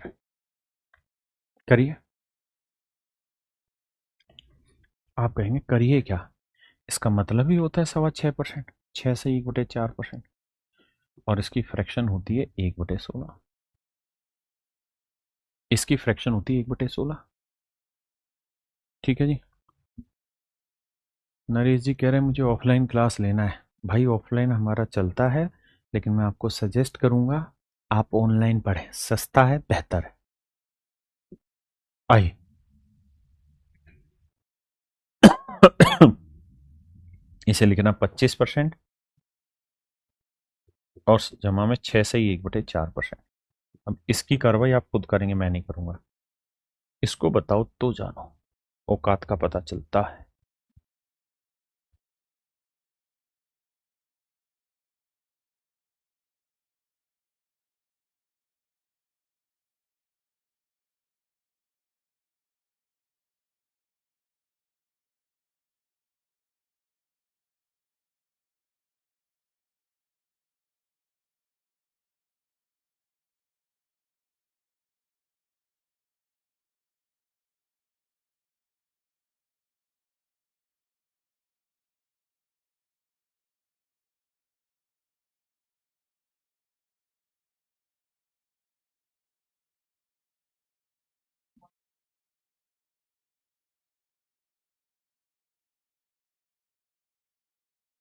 करिए। आप कहेंगे करिए क्या? इसका मतलब ही होता है 6.25%, 6 से 1/4%, और इसकी फ्रैक्शन होती है 1/16। इसकी फ्रैक्शन होती है 1/16। ठीक है जी। नरेश जी कह रहे हैं मुझे ऑफलाइन क्लास लेना है। भाई ऑफलाइन हमारा चलता है, लेकिन मैं आपको सजेस्ट करूंगा आप ऑनलाइन पढ़ें, सस्ता है, बेहतर है। आइए। इसे लिखना 25%, और जमा में 6 से ही 1/4%। अब इसकी कार्रवाई आप खुद करेंगे, मैं नहीं करूंगा। इसको बताओ तो जानो, औकात का पता चलता है।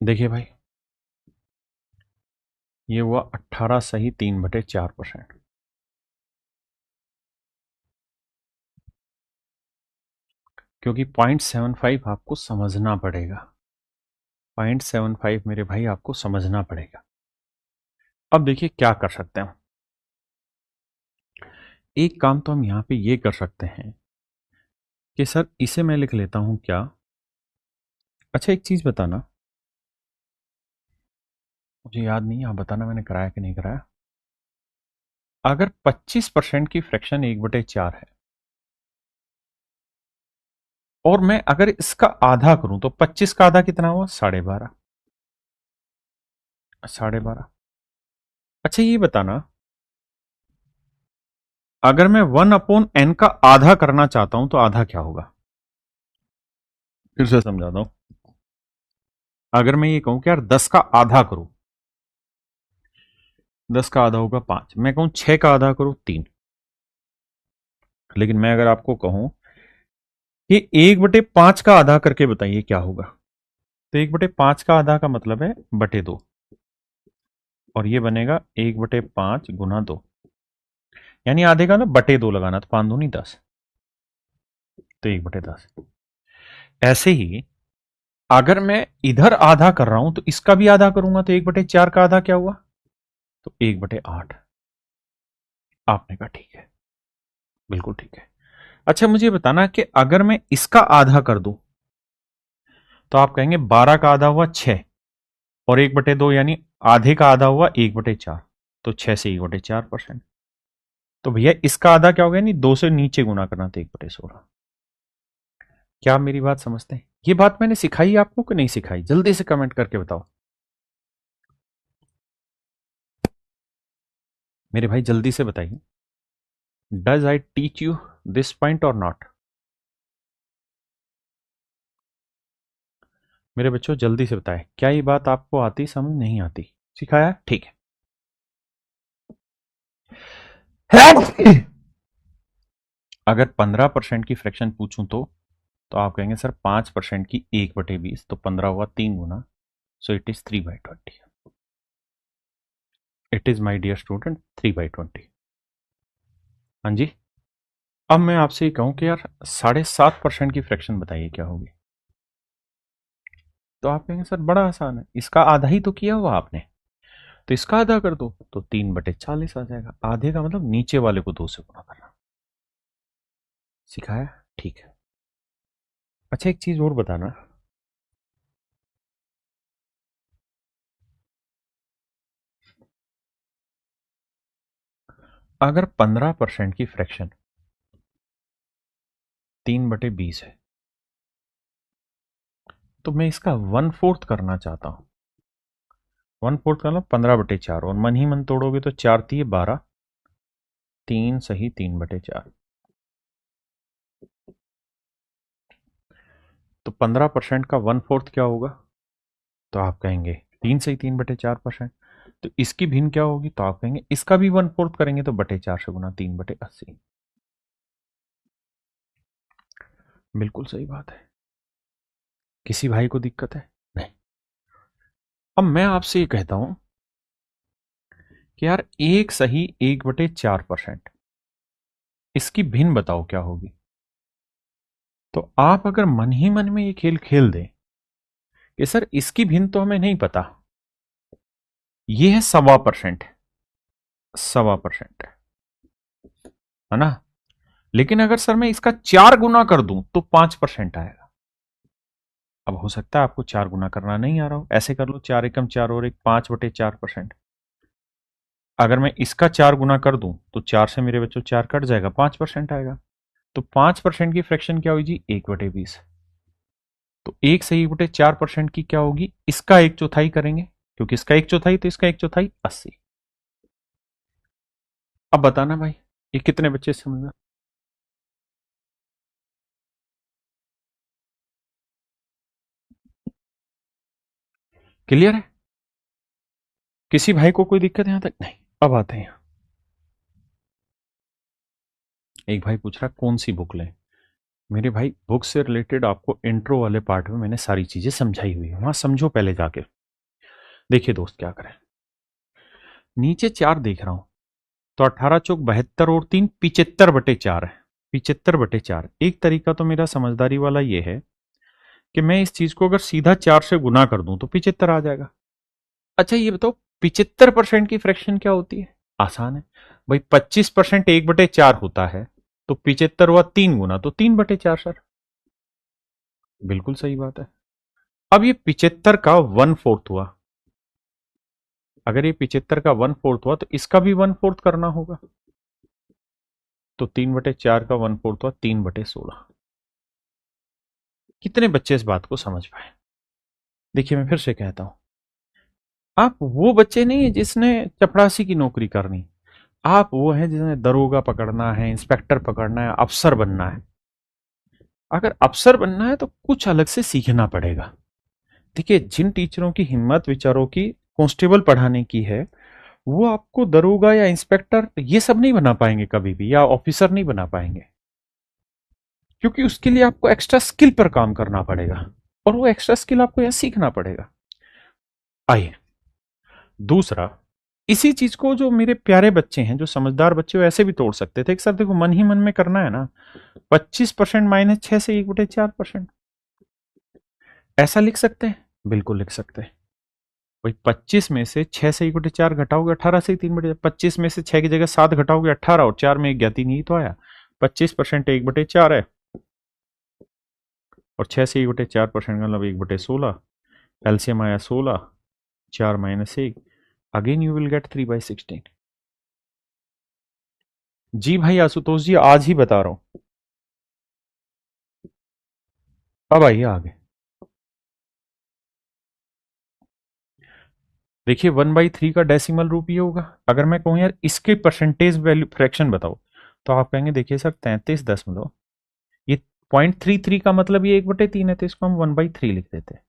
देखिए भाई, ये हुआ 18 सही 3/4%। क्योंकि 0.75 आपको समझना पड़ेगा। 0.75 मेरे भाई आपको समझना पड़ेगा। अब देखिए क्या कर सकते हैं। एक काम तो हम यहां पे ये कर सकते हैं कि सर इसे मैं लिख लेता हूं क्या। अच्छा एक चीज बताना, मुझे याद नहीं, आप बताना मैंने कराया कि नहीं कराया। अगर 25% की फ्रैक्शन 1/4 है और मैं अगर इसका आधा करूं तो 25 का आधा कितना हुआ? 12.5। 12.5। अच्छा ये बताना, अगर मैं 1/n का आधा करना चाहता हूं तो आधा क्या होगा? फिर से समझाता हूं। अगर मैं ये कहूं कि यार 10 का आधा करूं, 10 का आधा होगा 5। मैं कहूं 6 का आधा करूं 3। लेकिन मैं अगर आपको कहूं कि 1/5 का आधा करके बताइए क्या होगा, तो 1/5 का आधा का मतलब है /2, और ये बनेगा 1/5 गुना 2, यानी आधे का ना /2 लगाना, तो 5 दूनी 10, तो 1/10। ऐसे ही अगर मैं इधर आधा कर रहा हूं तो इसका भी आधा करूंगा, तो 1/4 का आधा क्या हुआ? तो 1/8। आपने कहा ठीक है, बिल्कुल ठीक है। अच्छा मुझे बताना कि अगर मैं इसका आधा कर दूं तो आप कहेंगे 12 का आधा हुआ 6 और 1/2, यानी आधे का आधा हुआ 1/4, तो 6 से 1/4%। तो भैया इसका आधा क्या हो गया? नहीं, 2 से नीचे गुना करना, तो 1/16। क्या आप मेरी बात समझते हैं? ये बात मैंने सिखाई आपको कि नहीं सिखाई? जल्दी से कमेंट करके बताओ मेरे भाई, जल्दी से बताइए। Does I teach you this point और नॉट? मेरे बच्चों जल्दी से बताएं, क्या ये बात आपको आती, समझ नहीं आती? सिखाया? ठीक है। अगर 15% की फ्रैक्शन पूछूं तो आप कहेंगे सर 5% की 1/20, तो 15 हुआ 3 गुना, so it is 3/20। It is my dear student 3/20। हाँ जी। अब मैं आपसे ये कहूं कि यार 7.5% की फ्रैक्शन बताइए क्या होगी, तो आप कहेंगे सर बड़ा आसान है, इसका आधा ही तो किया हुआ आपने, तो इसका आधा कर दो, तो 3/40 आ जाएगा। आधे का मतलब नीचे वाले को 2 से गुना करना। सिखाया? ठीक है। अच्छा एक चीज और बताना, अगर 15% की फ्रैक्शन 3/20 है, तो मैं इसका 1/4 करना चाहता हूं। 1/4 का मतलब 15/4, और मन ही मन तोड़ोगे तो 4×3 = 12, 3 सही 3/4। तो 15% का 1/4 क्या होगा? तो आप कहेंगे 3 सही 3/4%। तो इसकी भिन्न क्या होगी? तो आप कहेंगे इसका भी 1/4 करेंगे, तो /4 से गुना 3/80। बिल्कुल सही बात है। किसी भाई को दिक्कत है? नहीं। अब मैं आपसे ये कहता हूं कि यार एक सही 1/4%, इसकी भिन्न बताओ क्या होगी। तो आप अगर मन ही मन में ये खेल खेल दें कि सर इसकी भिन्न तो हमें नहीं पता, ये है 1.25%, 1.25% है ना, लेकिन अगर सर मैं इसका 4 गुना कर दूं तो 5% आएगा। अब हो सकता है आपको 4 गुना करना नहीं आ रहा हो, ऐसे कर लो 4 एकम 4 और 1, 5/4%। अगर मैं इसका 4 गुना कर दूं तो 4 से मेरे बच्चों 4 कट जाएगा, 5% आएगा। तो 5% की फ्रैक्शन क्या होगी? 1/20। तो 1 से 1/4% की क्या होगी? इसका 1/4 करेंगे, क्योंकि इसका 1/4 तो इसका 1/4 80। अब बताना भाई, ये कितने बच्चे समझना? क्लियर है? किसी भाई को कोई दिक्कत यहां तक? नहीं। अब आते हैं, एक भाई पूछ रहा कौन सी बुक लें। मेरे भाई बुक से रिलेटेड आपको इंट्रो वाले पार्ट में मैंने सारी चीजें समझाई हुई है, वहां समझो पहले जाके। देखिए दोस्त क्या करें, नीचे 4 देख रहा हूं, तो 18 चौक 72 और 3 75/4 है। 75/4। एक तरीका तो मेरा समझदारी वाला ये है कि मैं इस चीज को अगर सीधा 4 से गुना कर दूं तो 75 आ जाएगा। अच्छा ये बताओ 75% की फ्रैक्शन क्या होती है? आसान है भाई, 25% 1/4 होता है, तो 75 हुआ 3 गुना, तो 3/4 सर। बिल्कुल सही बात है। अब ये 75 का 1/4 हुआ, अगर ये 75 का 1/4 हुआ तो इसका भी 1/4 करना होगा, तो 3/4 का 1/4 हुआ 3/16। कितने बच्चे इस बात को समझ पाए? देखिए मैं फिर से कहता हूं, आप वो बच्चे नहीं है जिसने चपरासी की नौकरी करनी, आप वो हैं जिसने दरोगा पकड़ना है, इंस्पेक्टर पकड़ना है, अफसर बनना है। अगर अफसर बनना है तो कुछ अलग से सीखना पड़ेगा। देखिए जिन टीचरों की हिम्मत विचारों की कांस्टेबल पढ़ाने की है, वो आपको दरोगा या इंस्पेक्टर ये सब नहीं बना पाएंगे कभी भी, या ऑफिसर नहीं बना पाएंगे, क्योंकि उसके लिए आपको एक्स्ट्रा स्किल पर काम करना पड़ेगा, और वो एक्स्ट्रा स्किल आपको यहां सीखना पड़ेगा। आइए दूसरा, इसी चीज को जो मेरे प्यारे बच्चे हैं, जो समझदार बच्चे, वो ऐसे भी तोड़ सकते थे। एक सर देखो, मन ही मन में करना है ना, 25% -6 से 1/4%, ऐसा लिख सकते हैं? बिल्कुल लिख सकते हैं। वही 25 में से 6 से 1/4 घटाओगे 18 से 3/4, 25 में से 6 की जगह 7 घटाओगे 18, और 4 में 1 गया 3, यही तो आया। 25% 1/4 है, और 6 से 1/4% मतलब 1/16, एलसीएम आया 16, 4 - 1, अगेन यू विल गेट 3/16। जी भाई आशुतोष जी, आज ही बता रहा हूं, अब आइए आगे। देखिए 1/3 का डेसिमल रूप ये होगा। अगर मैं कहूं यार इसके परसेंटेज वैल्यू फ्रैक्शन बताओ, तो आप कहेंगे देखिए सर 33 दशमलव, ये 0.33 का मतलब ये 1/3 है, तो इसको हम 1/3 लिख देते हैं।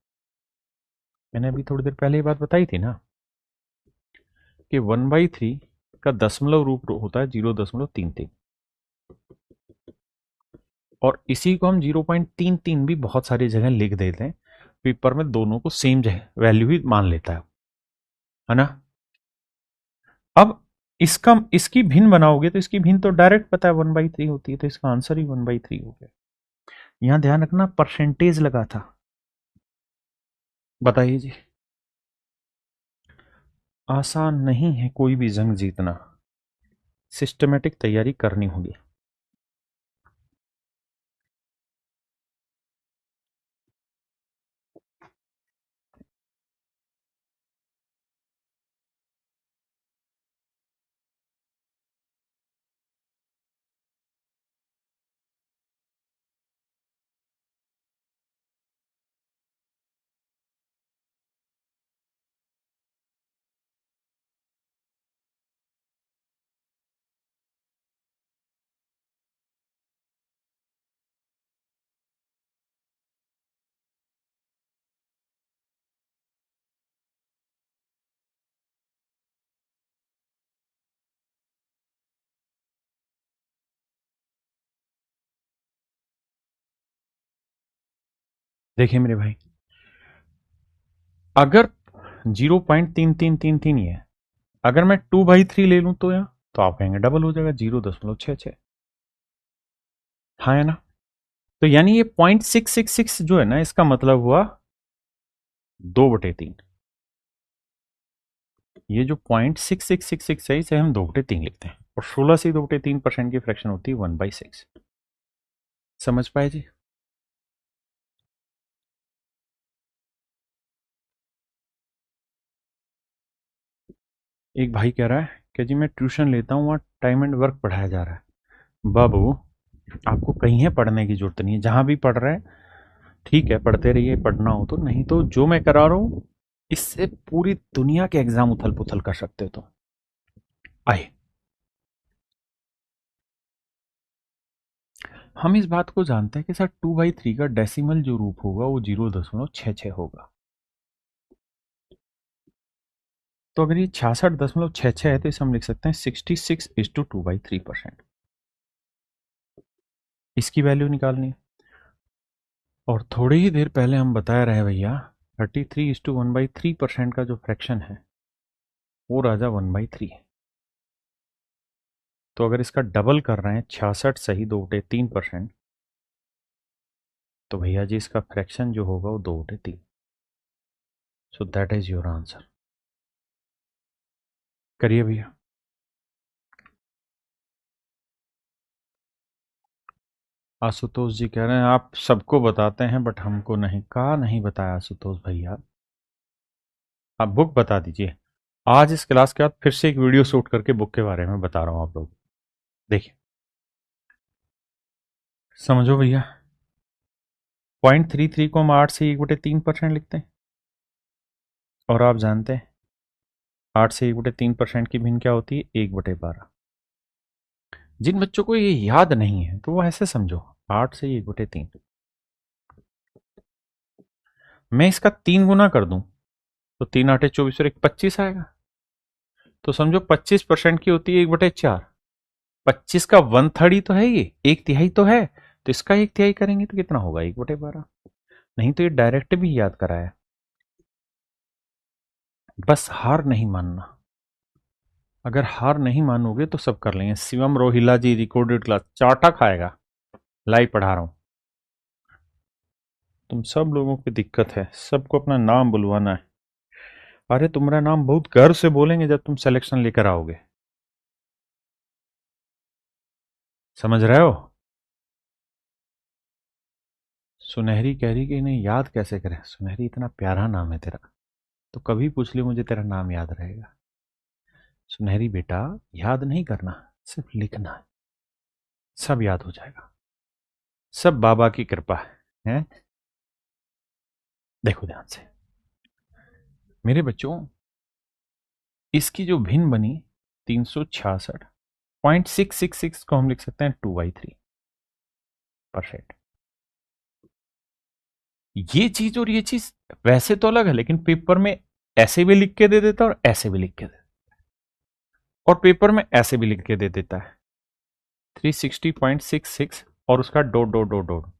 मैंने अभी थोड़ी देर पहले ये बात बताई थी ना, कि 1/3 का दशमलव रूप होता है 0.33, और इसी को हम 0.33 भी बहुत सारी जगह लिख देते हैं। पेपर में दोनों को सेम जगह वैल्यू ही मान लेता है ना। अब इसका इसकी भिन्न बनाओगे तो इसकी भिन्न तो डायरेक्ट पता है 1/3 होती है, तो इसका आंसर ही 1/3 हो गया। यहां ध्यान रखना परसेंटेज लगा था। बताइए जी, आसान नहीं है कोई भी जंग जीतना, सिस्टमेटिक तैयारी करनी होगी। देखिए मेरे भाई, अगर 0.3333 ही है, अगर मैं 2/3 ले लूं तो यहाँ, तो आप कहेंगे डबल हो जाएगा 0.66। हाँ है ना। तो यानी ये 0.666 जो है ना, इसका मतलब हुआ 2/3। ये जो 0.6666 है इसे हम 2/3 लिखते हैं, और 16 से 2/3% की फ्रैक्शन होती है 1/6। समझ पाए जी? एक भाई कह रहा है कि जी मैं ट्यूशन लेता हूँ, वहाँ टाइम एंड वर्क पढ़ाया जा रहा है। बाबू आपको कहीं है पढ़ने की जरूरत नहीं है, जहां भी पढ़ रहे हैं ठीक है, पढ़ते रहिए पढ़ना हो तो, नहीं तो जो मैं करा रहा हूं इससे पूरी दुनिया के एग्जाम उथल पुथल कर सकते हो। तो आइए हम इस बात को जानते हैं कि सर 2/3 का डेसिमल जो रूप होगा वो 0.66 होगा। तो अगर ये 66.66 है तो इसे हम लिख सकते हैं 66:2/3%। इसकी वैल्यू निकालनी है, और थोड़ी ही देर पहले हम बता रहे हैं भैया 33:1/3% का जो फ्रैक्शन है वो राजा 1/3 है। तो अगर इसका डबल कर रहे हैं 66 सही 2/3%, तो भैया जी इसका फ्रैक्शन जो होगा वो 2/3। So that is your answer. करिए भैया। आशुतोष जी कह रहे हैं आप सबको बताते हैं बट हमको नहीं। कहा नहीं बताया आशुतोष भैया। आप बुक बता दीजिए। आज इस क्लास के बाद फिर से एक वीडियो शूट करके बुक के बारे में बता रहा हूं आप लोग। देखिए, समझो भैया। 0.33 को हम 8 से 1/3% लिखते हैं। और आप जानते हैं 8 से 1/3% की भिन्न क्या होती है? 1/12। जिन बच्चों को ये याद नहीं है तो वो ऐसे समझो, 8 से 1/3। मैं इसका 3 गुना कर दूं तो 3 8 24 और 1 25 आएगा। तो समझो 25% की होती है 1/4। 25 का 1/3 ही तो है, ये 1/3 तो है। तो इसका 1/3 करेंगे तो कितना होगा? 1/12। नहीं तो ये डायरेक्ट भी याद कराया। बस हार नहीं मानना। अगर हार नहीं मानोगे तो सब कर लेंगे। शिवम रोहिला जी रिकॉर्डेड क्लास चाटा खाएगा। लाइव पढ़ा रहा हूं। तुम सब लोगों की दिक्कत है, सबको अपना नाम बुलवाना है। अरे तुम्हारा नाम बहुत गर्व से बोलेंगे जब तुम सिलेक्शन लेकर आओगे। समझ रहे हो? सुनहरी कह रही कि नहीं याद कैसे करें। सुनहरी इतना प्यारा नाम है तेरा, तो कभी पूछ लियो मुझे तेरा नाम याद रहेगा। सुनहरी बेटा, याद नहीं करना, सिर्फ लिखना है, सब याद हो जाएगा। सब बाबा की कृपा है। देखो ध्यान से मेरे बच्चों, इसकी जो भिन्न बनी 366.666 को हम लिख सकते हैं 2/3%। ये चीज और ये चीज वैसे तो अलग है, लेकिन पेपर में ऐसे भी लिख के दे देता और ऐसे भी लिख के दे, और पेपर में ऐसे भी लिख के दे देता है 360.66 और उसका डॉट डॉट डॉट डॉट।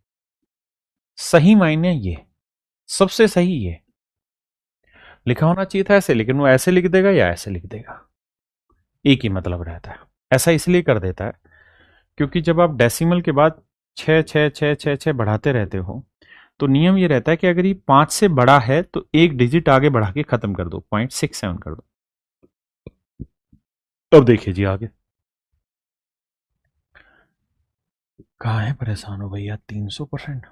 सही मायने ये सबसे सही ये लिखा होना चाहिए था ऐसे, लेकिन वो ऐसे लिख देगा या ऐसे लिख देगा, एक ही मतलब रहता है। ऐसा इसलिए कर देता है क्योंकि जब आप डेसिमल के बाद 6 6 6 6 6 बढ़ाते रहते हो तो नियम ये रहता है कि अगर ये 5 से बड़ा है तो एक डिजिट आगे बढ़ा के खत्म कर दो, 0.67 कर दो। अब देखिए जी आगे। कहाँ है परेशान हो भैया? 300%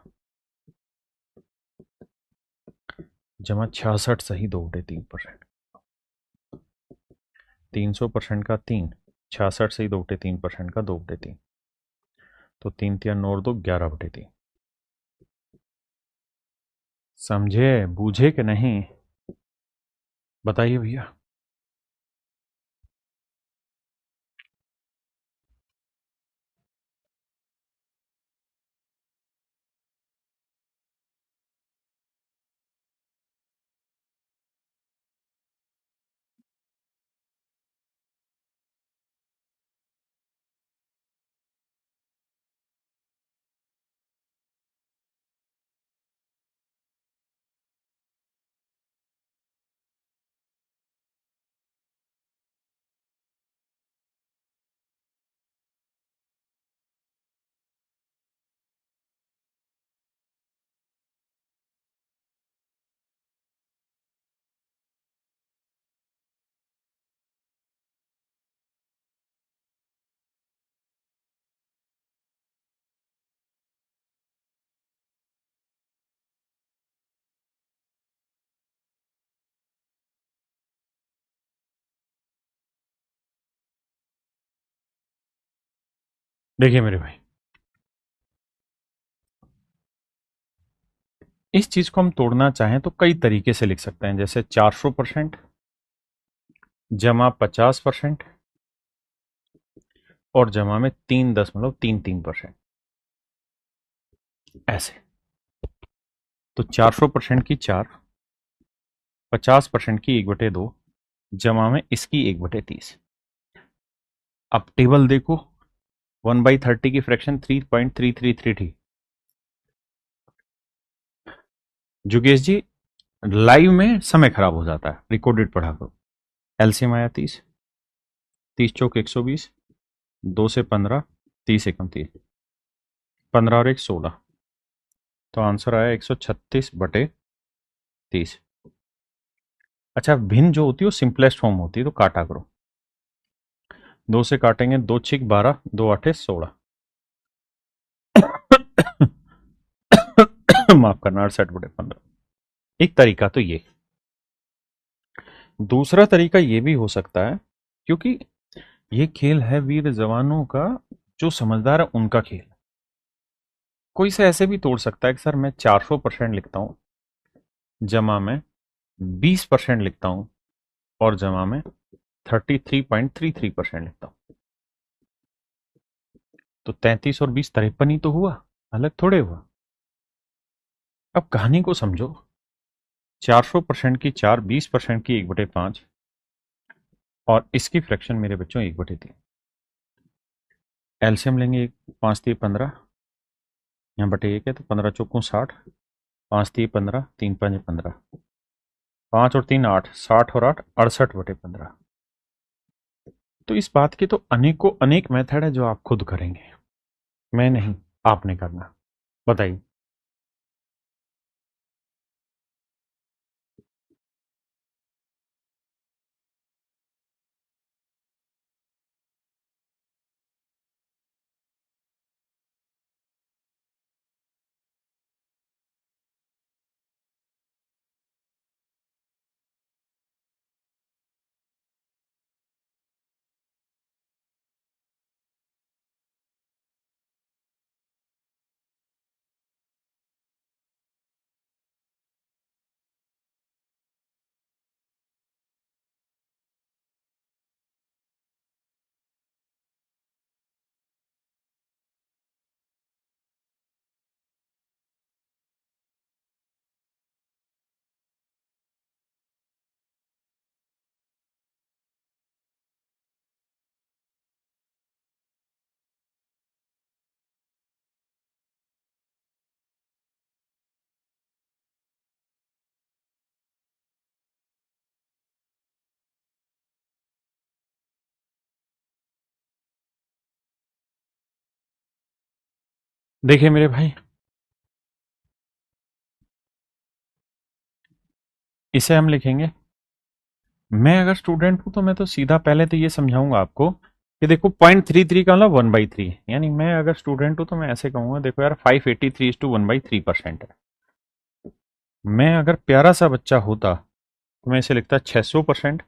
जमा 66 सही 2/3%। 300% का 3, 66 सही 2/3% का 2/3, तो 3 3 9 2 11/3। समझे बूझे कि नहीं? बताइए भैया। देखिए मेरे भाई, इस चीज को हम तोड़ना चाहें तो कई तरीके से लिख सकते हैं, जैसे 400% जमा 50% और जमा में 3.33%। ऐसे तो 400% की 4, 50% की 1/2, जमा में इसकी 1/30। अब टेबल देखो, 1/30 की फ्रैक्शन 3.333 थी। जुगेश जी लाइव में समय खराब हो जाता है, रिकॉर्डेड पढ़ा करो। एलसीएम आया 30, 30 चौक 120, 2 से 15, 30 एकम 30, 15 और 1 16, तो आंसर आया 136/30। अच्छा, भिन्न जो होती है वो सिंपलेस्ट फॉर्म होती है, तो काटा करो। 2 से काटेंगे, 2 6 12, 2 8 16। माफ करना, 68/15। एक तरीका तो ये। दूसरा तरीका ये भी हो सकता है, क्योंकि ये खेल है वीर जवानों का, जो समझदार है उनका खेल। कोई से ऐसे भी तोड़ सकता है कि सर मैं 400% लिखता हूं, जमा में 20% लिखता हूं, और जमा में 33.33% लिखता हूं। तो 33 और 20 53 ही तो हुआ, अलग थोड़े हुआ। अब कहानी को समझो। 400% की 4, 20% की 1/5, और इसकी फ्रैक्शन मेरे बच्चों 1/3। एलसीएम लेंगे, 5 3 15, यहाँ बटे 1 है तो 15 चौको 60, 5 3 15, 3 5 15, 5 और 3 8, 60 और 8 68/15। तो इस बात के तो अनेकों अनेक मेथड है जो आप खुद करेंगे, मैं नहीं, आपने करना। बताइए। देखिए मेरे भाई, इसे हम लिखेंगे, मैं अगर स्टूडेंट हूं तो मैं तो सीधा पहले तो ये समझाऊंगा आपको कि देखो 0.33 का मतलब 1/3 है। यानी मैं अगर स्टूडेंट हूं तो मैं ऐसे कहूंगा, देखो यार 583:1/3% है। मैं अगर प्यारा सा बच्चा होता तो मैं इसे लिखता 600%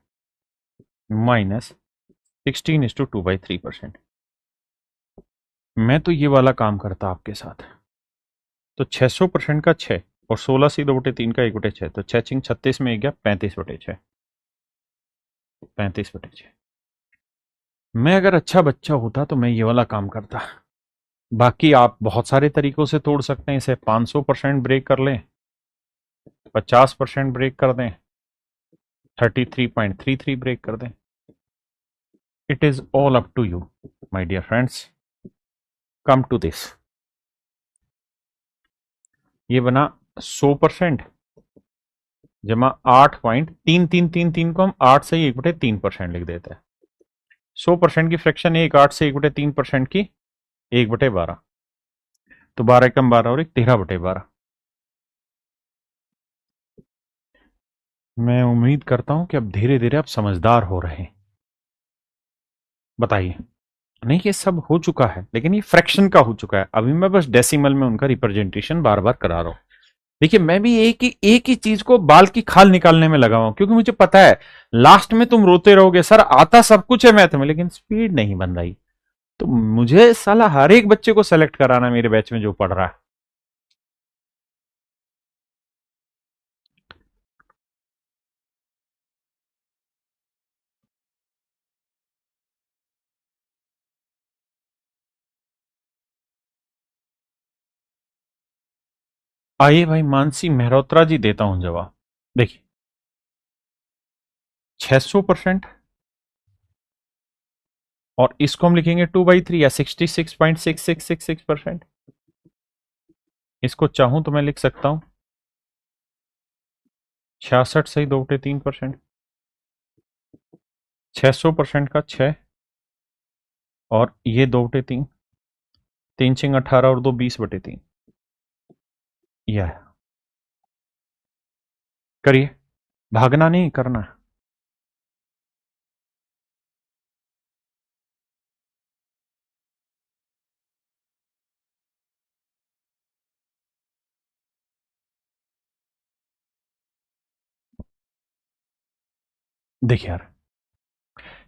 माइनस 16:2/3%। मैं तो ये वाला काम करता आपके साथ। तो 600% का 6, और 16 सी 2/3 का 1/6, तो 6 छिंग 36 में 1 गया 35/6, 35/6। मैं अगर अच्छा बच्चा होता तो मैं ये वाला काम करता। बाकी आप बहुत सारे तरीकों से तोड़ सकते हैं इसे, 500% ब्रेक कर लें, 50% ब्रेक कर दें, 33.33 ब्रेक कर दें। It is all up to you my dear friends. Come to this, ये बना 100% जमा 8.3333 को हम 8 से 1/3% लिख देते हैं। 100% की फ्रैक्शन एक, 8 से 1/3% की 1/12, तो 12 एकम 12 और एक 13/12। मैं उम्मीद करता हूं कि अब धीरे धीरे आप समझदार हो रहे हैं। बताइए। नहीं, ये सब हो चुका है, लेकिन ये फ्रैक्शन का हो चुका है। अभी मैं बस डेसिमल में उनका रिप्रेजेंटेशन बार बार करा रहा हूं। देखिए, मैं भी एक ही चीज को बाल की खाल निकालने में लगा हूं, क्योंकि मुझे पता है लास्ट में तुम रोते रहोगे, सर आता सब कुछ है मैथ में लेकिन स्पीड नहीं बन रही। तो मुझे साला हर एक बच्चे को सेलेक्ट कराना मेरे बैच में जो पढ़ रहा है। आइए भाई, मानसी मेहरोत्रा जी, देता हूं जवाब। देखिए, 600%, और इसको हम लिखेंगे 2/3 या 66.6666%। इसको चाहूं तो मैं लिख सकता हूं 66 सही 2/3%। 600% का 6, और ये 2/3, 3×18 और 2 20/3। यह है। करिए, भागना नहीं, करना है। देखिए यार,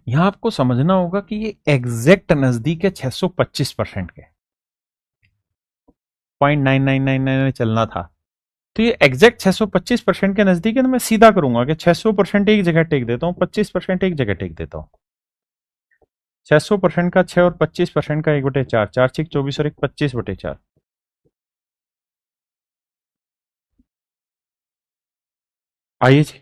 यहां आपको समझना होगा कि ये एग्जैक्ट नजदीक है 625% के। 0.9999 चलना था, तो ये एग्जैक्ट 625% के नजदीक है। तो मैं सीधा करूंगा कि 600% एक जगह टेक देता हूँ, 25% एक जगह टेक देता हूँ। 600% का 6 और 25% का 1/4, 4×6 = 24 और 1 25/4। आइए जी।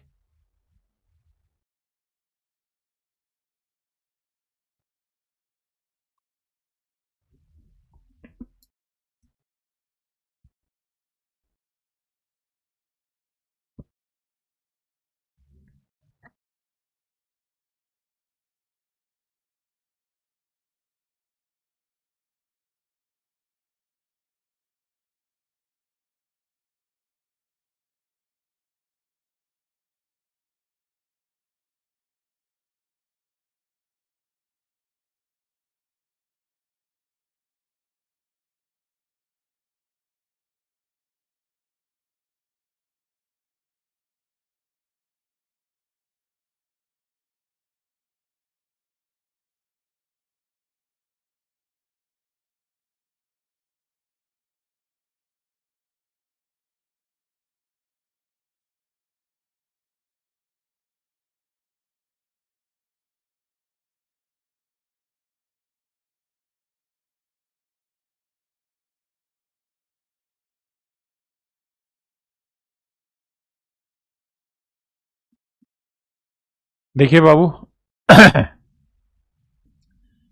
देखिए बाबू,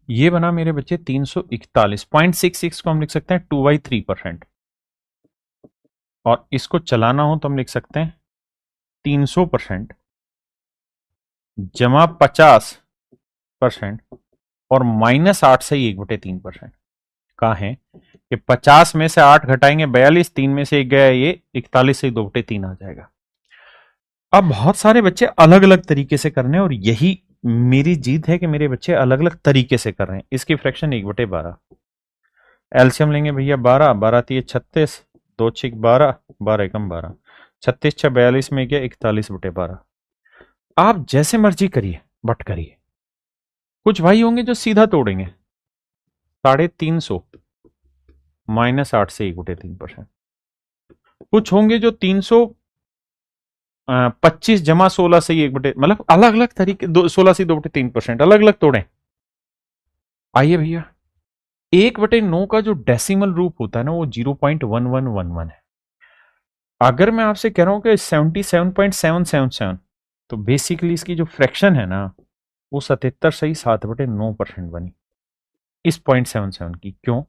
ये बना मेरे बच्चे 341.66 को हम लिख सकते हैं 2/3%। और इसको चलाना हो तो हम लिख सकते हैं 300% जमा 50% और -8 से ही 1/3%। कहा है कि 50 में से 8 घटाएंगे 42, 3 में से 1 गया, ये 41 से 2/3 आ जाएगा। अब बहुत सारे बच्चे अलग अलग तरीके से कर रहे हैं और यही मेरी जीत है कि मेरे बच्चे अलग अलग तरीके से कर रहे हैं। इसकी फ्रैक्शन 1/12। एलसीएम लेंगे भैया, 12 12 3 36, 2 6 12, 12 एकम 12, 36 6 42 में गया 41/12। आप जैसे मर्जी करिए, बट करिए। कुछ भाई होंगे जो सीधा तोड़ेंगे, 350 -8 से 1/3%। कुछ होंगे जो 325 जमा 16 से ही 1/, मतलब अलग अलग तरीके, 16 से 2/3%, अलग अलग तोड़े। आइए भैया, 1/9 का जो डेसिमल रूप होता है ना, वो 0.1111 है। अगर मैं आपसे कह रहा हूं कि 77.777, तो बेसिकली इसकी जो फ्रैक्शन है ना, वो 77 सही 7/9% बनी इस 0.77 की। क्यों?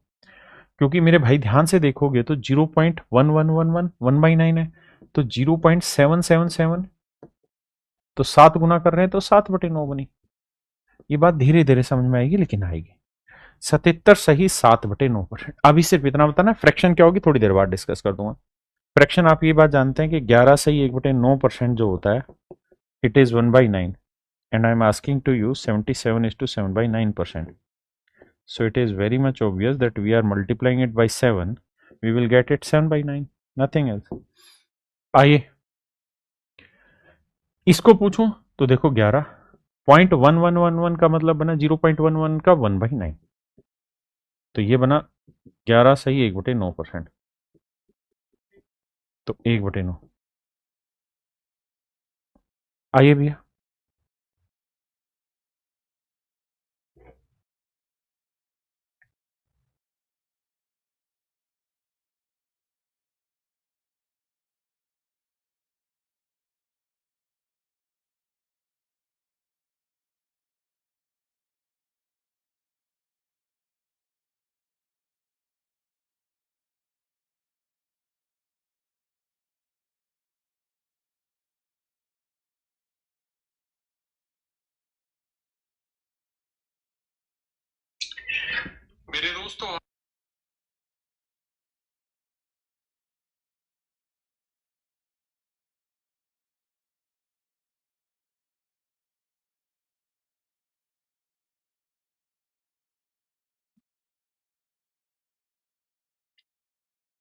क्योंकि मेरे भाई ध्यान से देखोगे तो 0.1111 1/9 है, तो 0.777, तो 7 गुना कर रहे हैं तो 7/9 बनी। ये बात धीरे धीरे समझ में आएगी, लेकिन आएगी। 77 सही 7/9%। अभी सिर्फ इतना बताना, फ्रैक्शन क्या होगी थोड़ी देर बाद डिस्कस कर दूंगा। फ्रैक्शन आप ये बात जानते हैं कि 11 सही 1/9% जो होता है, it is 1/9, and I'm asking to you 77 is to 7/9%. So it is very much obvious that we are multiplying it by 7. We will get it 7/9. Nothing else. आइए इसको पूछूं तो देखो, 11.1111 का मतलब बना 0.11 का 1/9। तो ये बना 11 सही 1/9%, तो 1/9। आइए भैया, मेरे दोस्तों,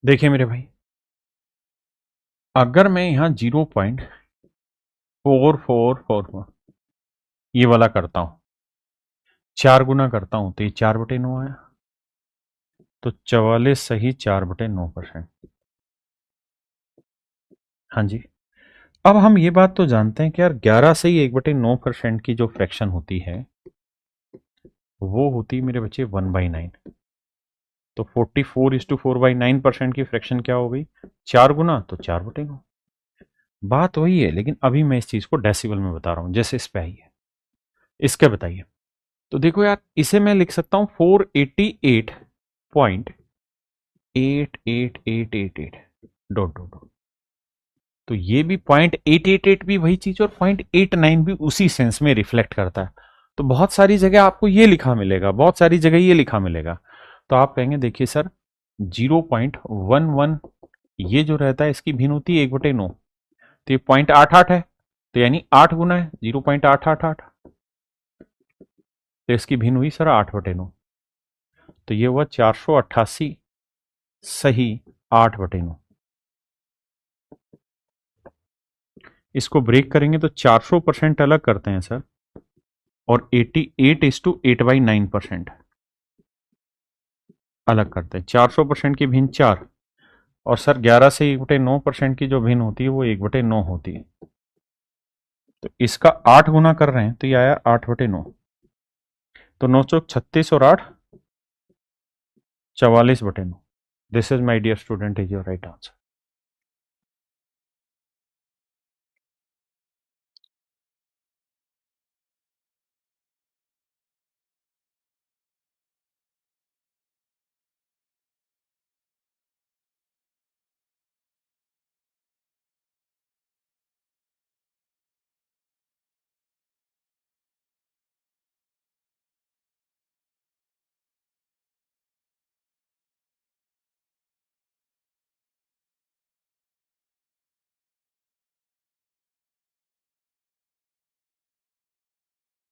देखिए मेरे भाई, अगर मैं यहाँ 0.4444 ये वाला करता हूँ, 4 गुना करता हूँ, तो ये 4/9 आया। तो 44 सही 4/9%। हाँ जी। अब हम ये बात तो जानते हैं कि यार 11 से ही 1/9% की जो फ्रैक्शन होती है वो होती है मेरे बच्चे 1/9। तो 44:4/9% की फ्रैक्शन क्या हो गई? 4 गुना, तो 4/9। बात वही है, लेकिन अभी मैं इस चीज को डेसिबल में बता रहा हूं, जैसे इस पे आई है। इसके बताइए। तो देखो यार, इसे मैं लिख सकता हूं 488.8888 डॉट डॉट डॉट। तो ये भी 0.888 भी वही चीज, और 0.89 भी उसी सेंस में रिफ्लेक्ट करता है। तो बहुत सारी जगह आपको ये लिखा मिलेगा, बहुत सारी जगह ये लिखा मिलेगा। तो आप कहेंगे देखिए सर, 0.11 ये जो रहता है इसकी भिन्न होती है 1/9। तो ये 0.88 है, तो यानी 8 गुना है 0.888। तो इसकी भिन्न हुई सर 8/9। तो ये हुआ 488 सही 8/9। इसको ब्रेक करेंगे तो 400% अलग करते हैं सर, और 88:8/9% अलग करते हैं। 400% की भिन्न 4, और सर 11 से 1/9% की जो भिन्न होती है वो 1/9 होती है। तो इसका 8 गुना कर रहे हैं तो ये आया 8/9। तो 9 चौक 36 और 8 44/9। This is my dear student, is your right answer.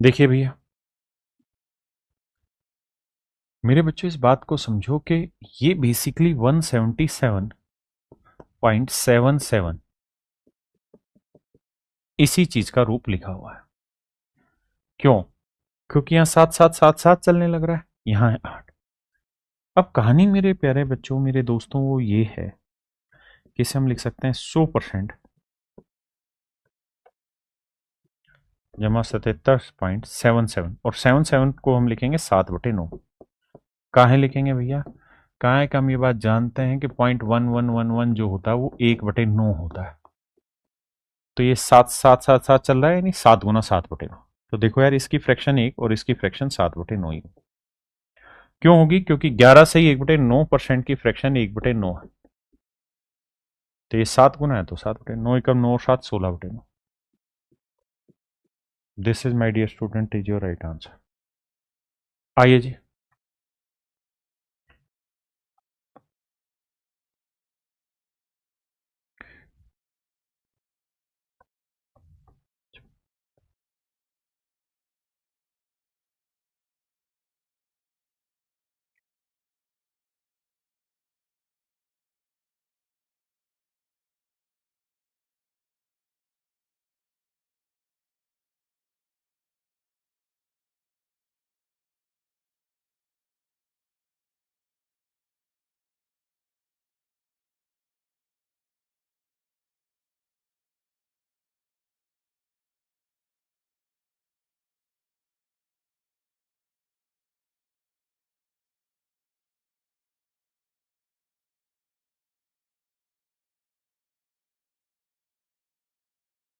देखिए भैया, मेरे बच्चों इस बात को समझो कि ये बेसिकली 177.77 इसी चीज का रूप लिखा हुआ है। क्यों? क्योंकि यहां 7 7 7 7 चलने लग रहा है, यहां है 8। अब कहानी मेरे प्यारे बच्चों, मेरे दोस्तों, वो ये है कि इसे हम लिख सकते हैं 100% जमा 77.77, और 77 को हम लिखेंगे 7/9। काहे लिखेंगे भैया? काहे का हम ये बात जानते हैं कि 0.1111 जो होता है वो 1/9 होता है। तो ये 7 7 7 7 चल रहा है, यानी 7 गुना 7/9। तो देखो यार, इसकी फ्रैक्शन 1 और इसकी फ्रैक्शन 7/9 ही। क्यों होगी? क्योंकि 11 से ही 1/9% की फ्रैक्शन 1/9 है। तो ये 7 गुना है, तो 7/9। 9 और 7 16/9। This is my dear student, is your right answer. आइए जी।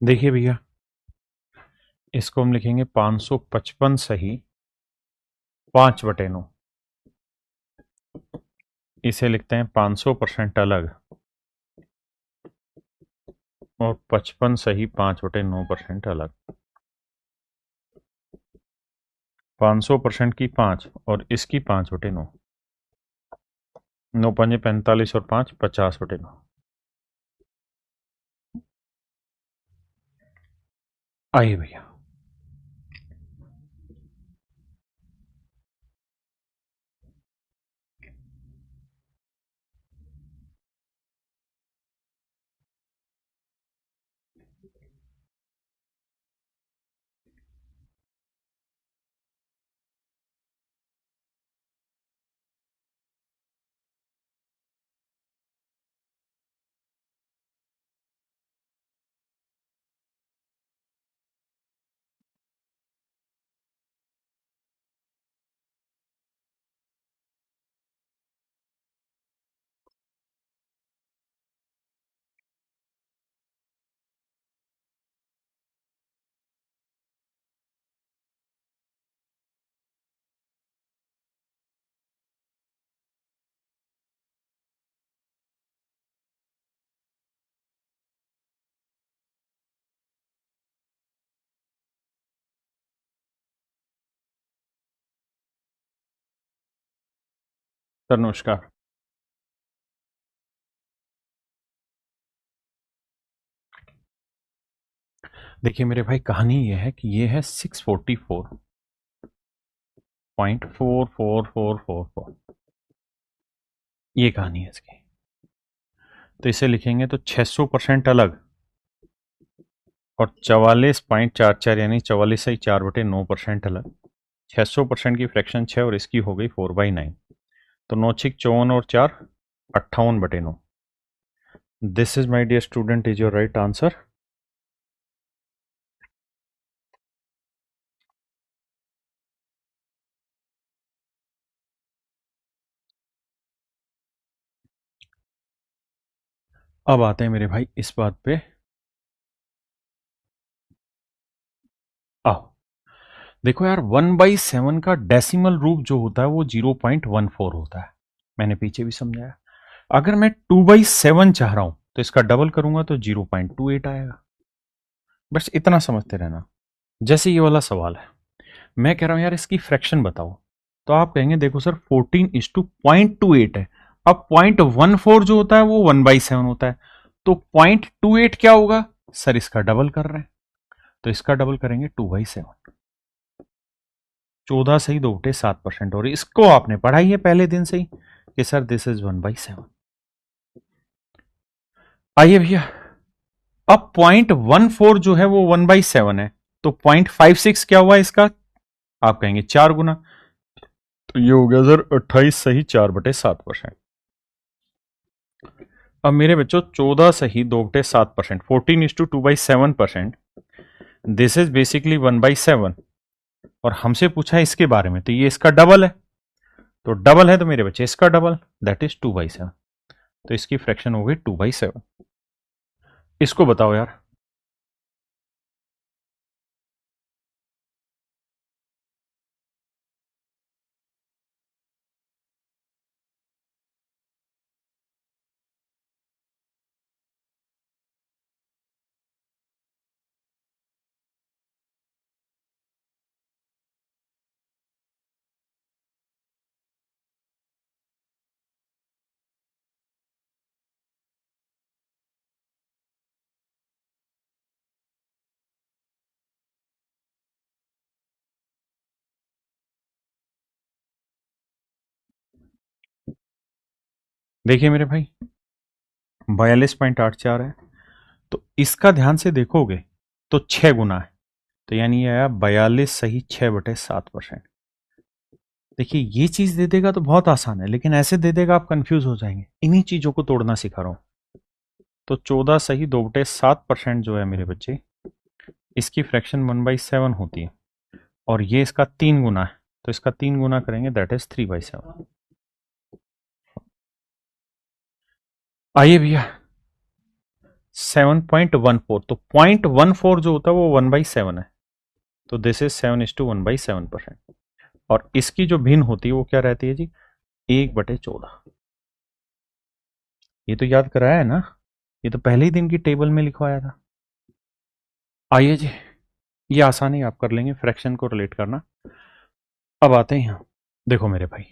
देखिए भैया, इसको हम लिखेंगे 555 सही 5/9। इसे लिखते हैं 500% अलग, और 55 सही 5/9% अलग। 500% की 5 और इसकी 5/9। 9 पंजे 45 और 5 50/9। आइए भैया। सर नमस्कार। देखिए मेरे भाई, कहानी ये है कि ये है 644.44444। ये कहानी है इसकी। तो इसे लिखेंगे तो 600% अलग और 44.44 यानी 44/4/9% अलग। 600% की फ्रैक्शन 6 और इसकी हो गई 4/9। तो 9 6 54 और 4 58/9। This is my dear student is your right answer. अब आते हैं मेरे भाई इस बात पे। आओ देखो यार, 1/7 का डेसिमल रूप जो होता है वो 0.14 होता है। मैंने पीछे भी समझाया। अगर मैं 2/7 चाह रहा हूं तो इसका डबल करूंगा तो 0.28 आएगा। बस इतना समझते रहना। जैसे ये वाला सवाल है, मैं कह रहा हूं यार इसकी फ्रैक्शन बताओ, तो आप कहेंगे देखो सर 14:0.28 है। अब 0.14 जो होता है वो 1/7 होता है, तो 0.28 क्या होगा सर, इसका डबल कर रहे हैं तो इसका डबल करेंगे 2/7। 14 सही 2/7%। और इसको आपने पढ़ाई है पहले दिन से ही कि सर दिस इज 1/7। आइए भैया, अब 0.14 जो है वो 1/7 है, तो 0.56 क्या हुआ इसका, आप कहेंगे 4 गुना। तो ये हो गया सर 28 सही 4/7%। अब मेरे बच्चों 14 सही 2/7%, 14:2/7%। This is basically 1/7। और हमसे पूछा है इसके बारे में, तो ये इसका डबल है। तो डबल है तो मेरे बच्चे इसका डबल, दैट इज 2/7। तो इसकी फ्रैक्शन हो गई 2/7। इसको बताओ यार। देखिए मेरे भाई, 42.84 है, तो इसका ध्यान से देखोगे तो 6 गुना है। तो यानी ये आया 42 सही 6/7%। देखिए ये चीज दे देगा तो बहुत आसान है, लेकिन ऐसे दे देगा आप कंफ्यूज हो जाएंगे। इन्हीं चीजों को तोड़ना सिखा रहा हूं। तो 14 सही 2/7% जो है मेरे बच्चे, इसकी फ्रैक्शन 1/7 होती है। और ये इसका 3 गुना है, तो इसका 3 गुना करेंगे दैट इज 3/7। आइए भैया, 7.14, तो 0.14 जो होता है वो 1/7 है। तो दिस इज 7:1/7%। और इसकी जो भिन्न होती है वो क्या रहती है जी, 1/14। ये तो याद कराया है ना, ये तो पहले ही दिन की टेबल में लिखवाया था। आइए जी, ये आसानी आप कर लेंगे फ्रैक्शन को रिलेट करना। अब आते हैं यहाँ। देखो मेरे भाई,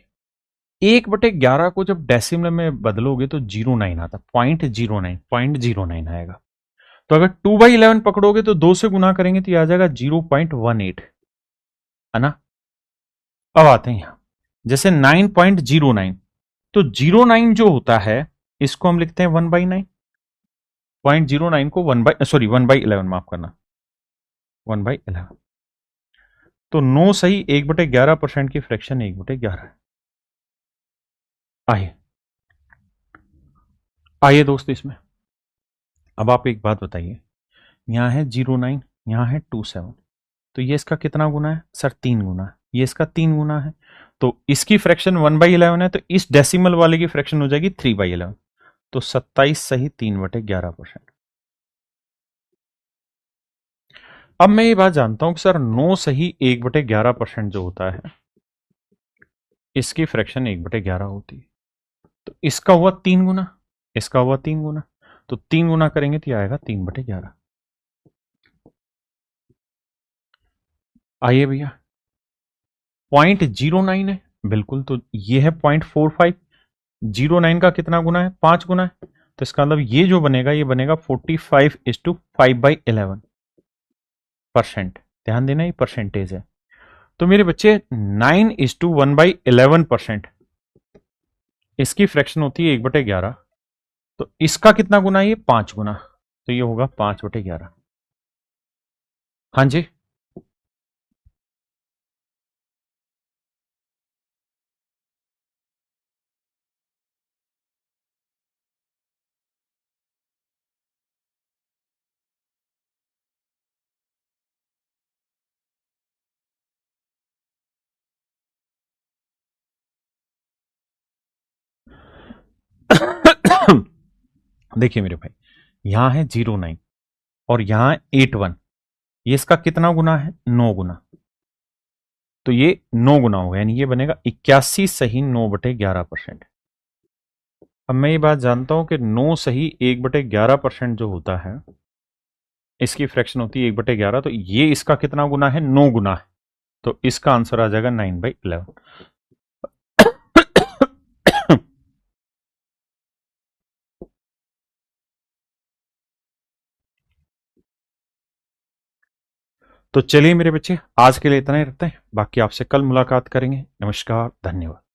1/11 को जब डेसिमल में बदलोगे तो 09 आता, 0.09 आएगा। तो अगर 2/11 पकड़ोगे तो 2 से गुना करेंगे तो यह आ जाएगा 0.18, है ना। अब आते हैं यहां, जैसे 9.09, तो 09 जो होता है इसको हम लिखते हैं 1/9। 0.09 को 1/11, माफ करना, 1/11। तो 9 सही 1/11% की फ्रैक्शन 1/11 है। आइए आइए दोस्त, इसमें अब आप एक बात बताइए, यहां है 09, यहां है 27, तो ये इसका कितना गुना है सर? 3 गुना है। ये इसका 3 गुना है, तो इसकी फ्रैक्शन 1/11 है, तो इस डेसिमल वाले की फ्रैक्शन हो जाएगी 3/11। तो 27 सही 3/11%। अब मैं ये बात जानता हूं कि सर 9 सही 1/11% जो होता है, इसकी फ्रैक्शन 1/11 होती है, तो इसका हुआ 3 गुना, इसका हुआ 3 गुना, तो 3 गुना करेंगे तो आएगा 3/11। आइए भैया, 0.09 है बिल्कुल, तो ये है 0.45। 09 का कितना गुना है? 5 गुना है, तो इसका मतलब ये जो बनेगा ये बनेगा 45:5/11%। ध्यान देना, ये परसेंटेज है। तो मेरे बच्चे 9:1/11%, इसकी फ्रैक्शन होती है 1/11, तो इसका कितना गुना है? ये 5 गुना, तो ये होगा 5/11। हाँ जी, देखिए मेरे भाई, यहां है 09 और यहां है 81, ये इसका कितना गुना है? 9 गुना, तो ये 9 गुना होगा, यानी ये बनेगा 81 सही 9/11%। अब मैं ये बात जानता हूं कि 9 सही 1/11% जो होता है, इसकी फ्रैक्शन होती है 1/11, तो ये इसका कितना गुना है? 9 गुना है, तो इसका आंसर आ जाएगा 9/11। तो चलिए मेरे बच्चे, आज के लिए इतना ही रखते हैं, बाकी आपसे कल मुलाकात करेंगे। नमस्कार, धन्यवाद।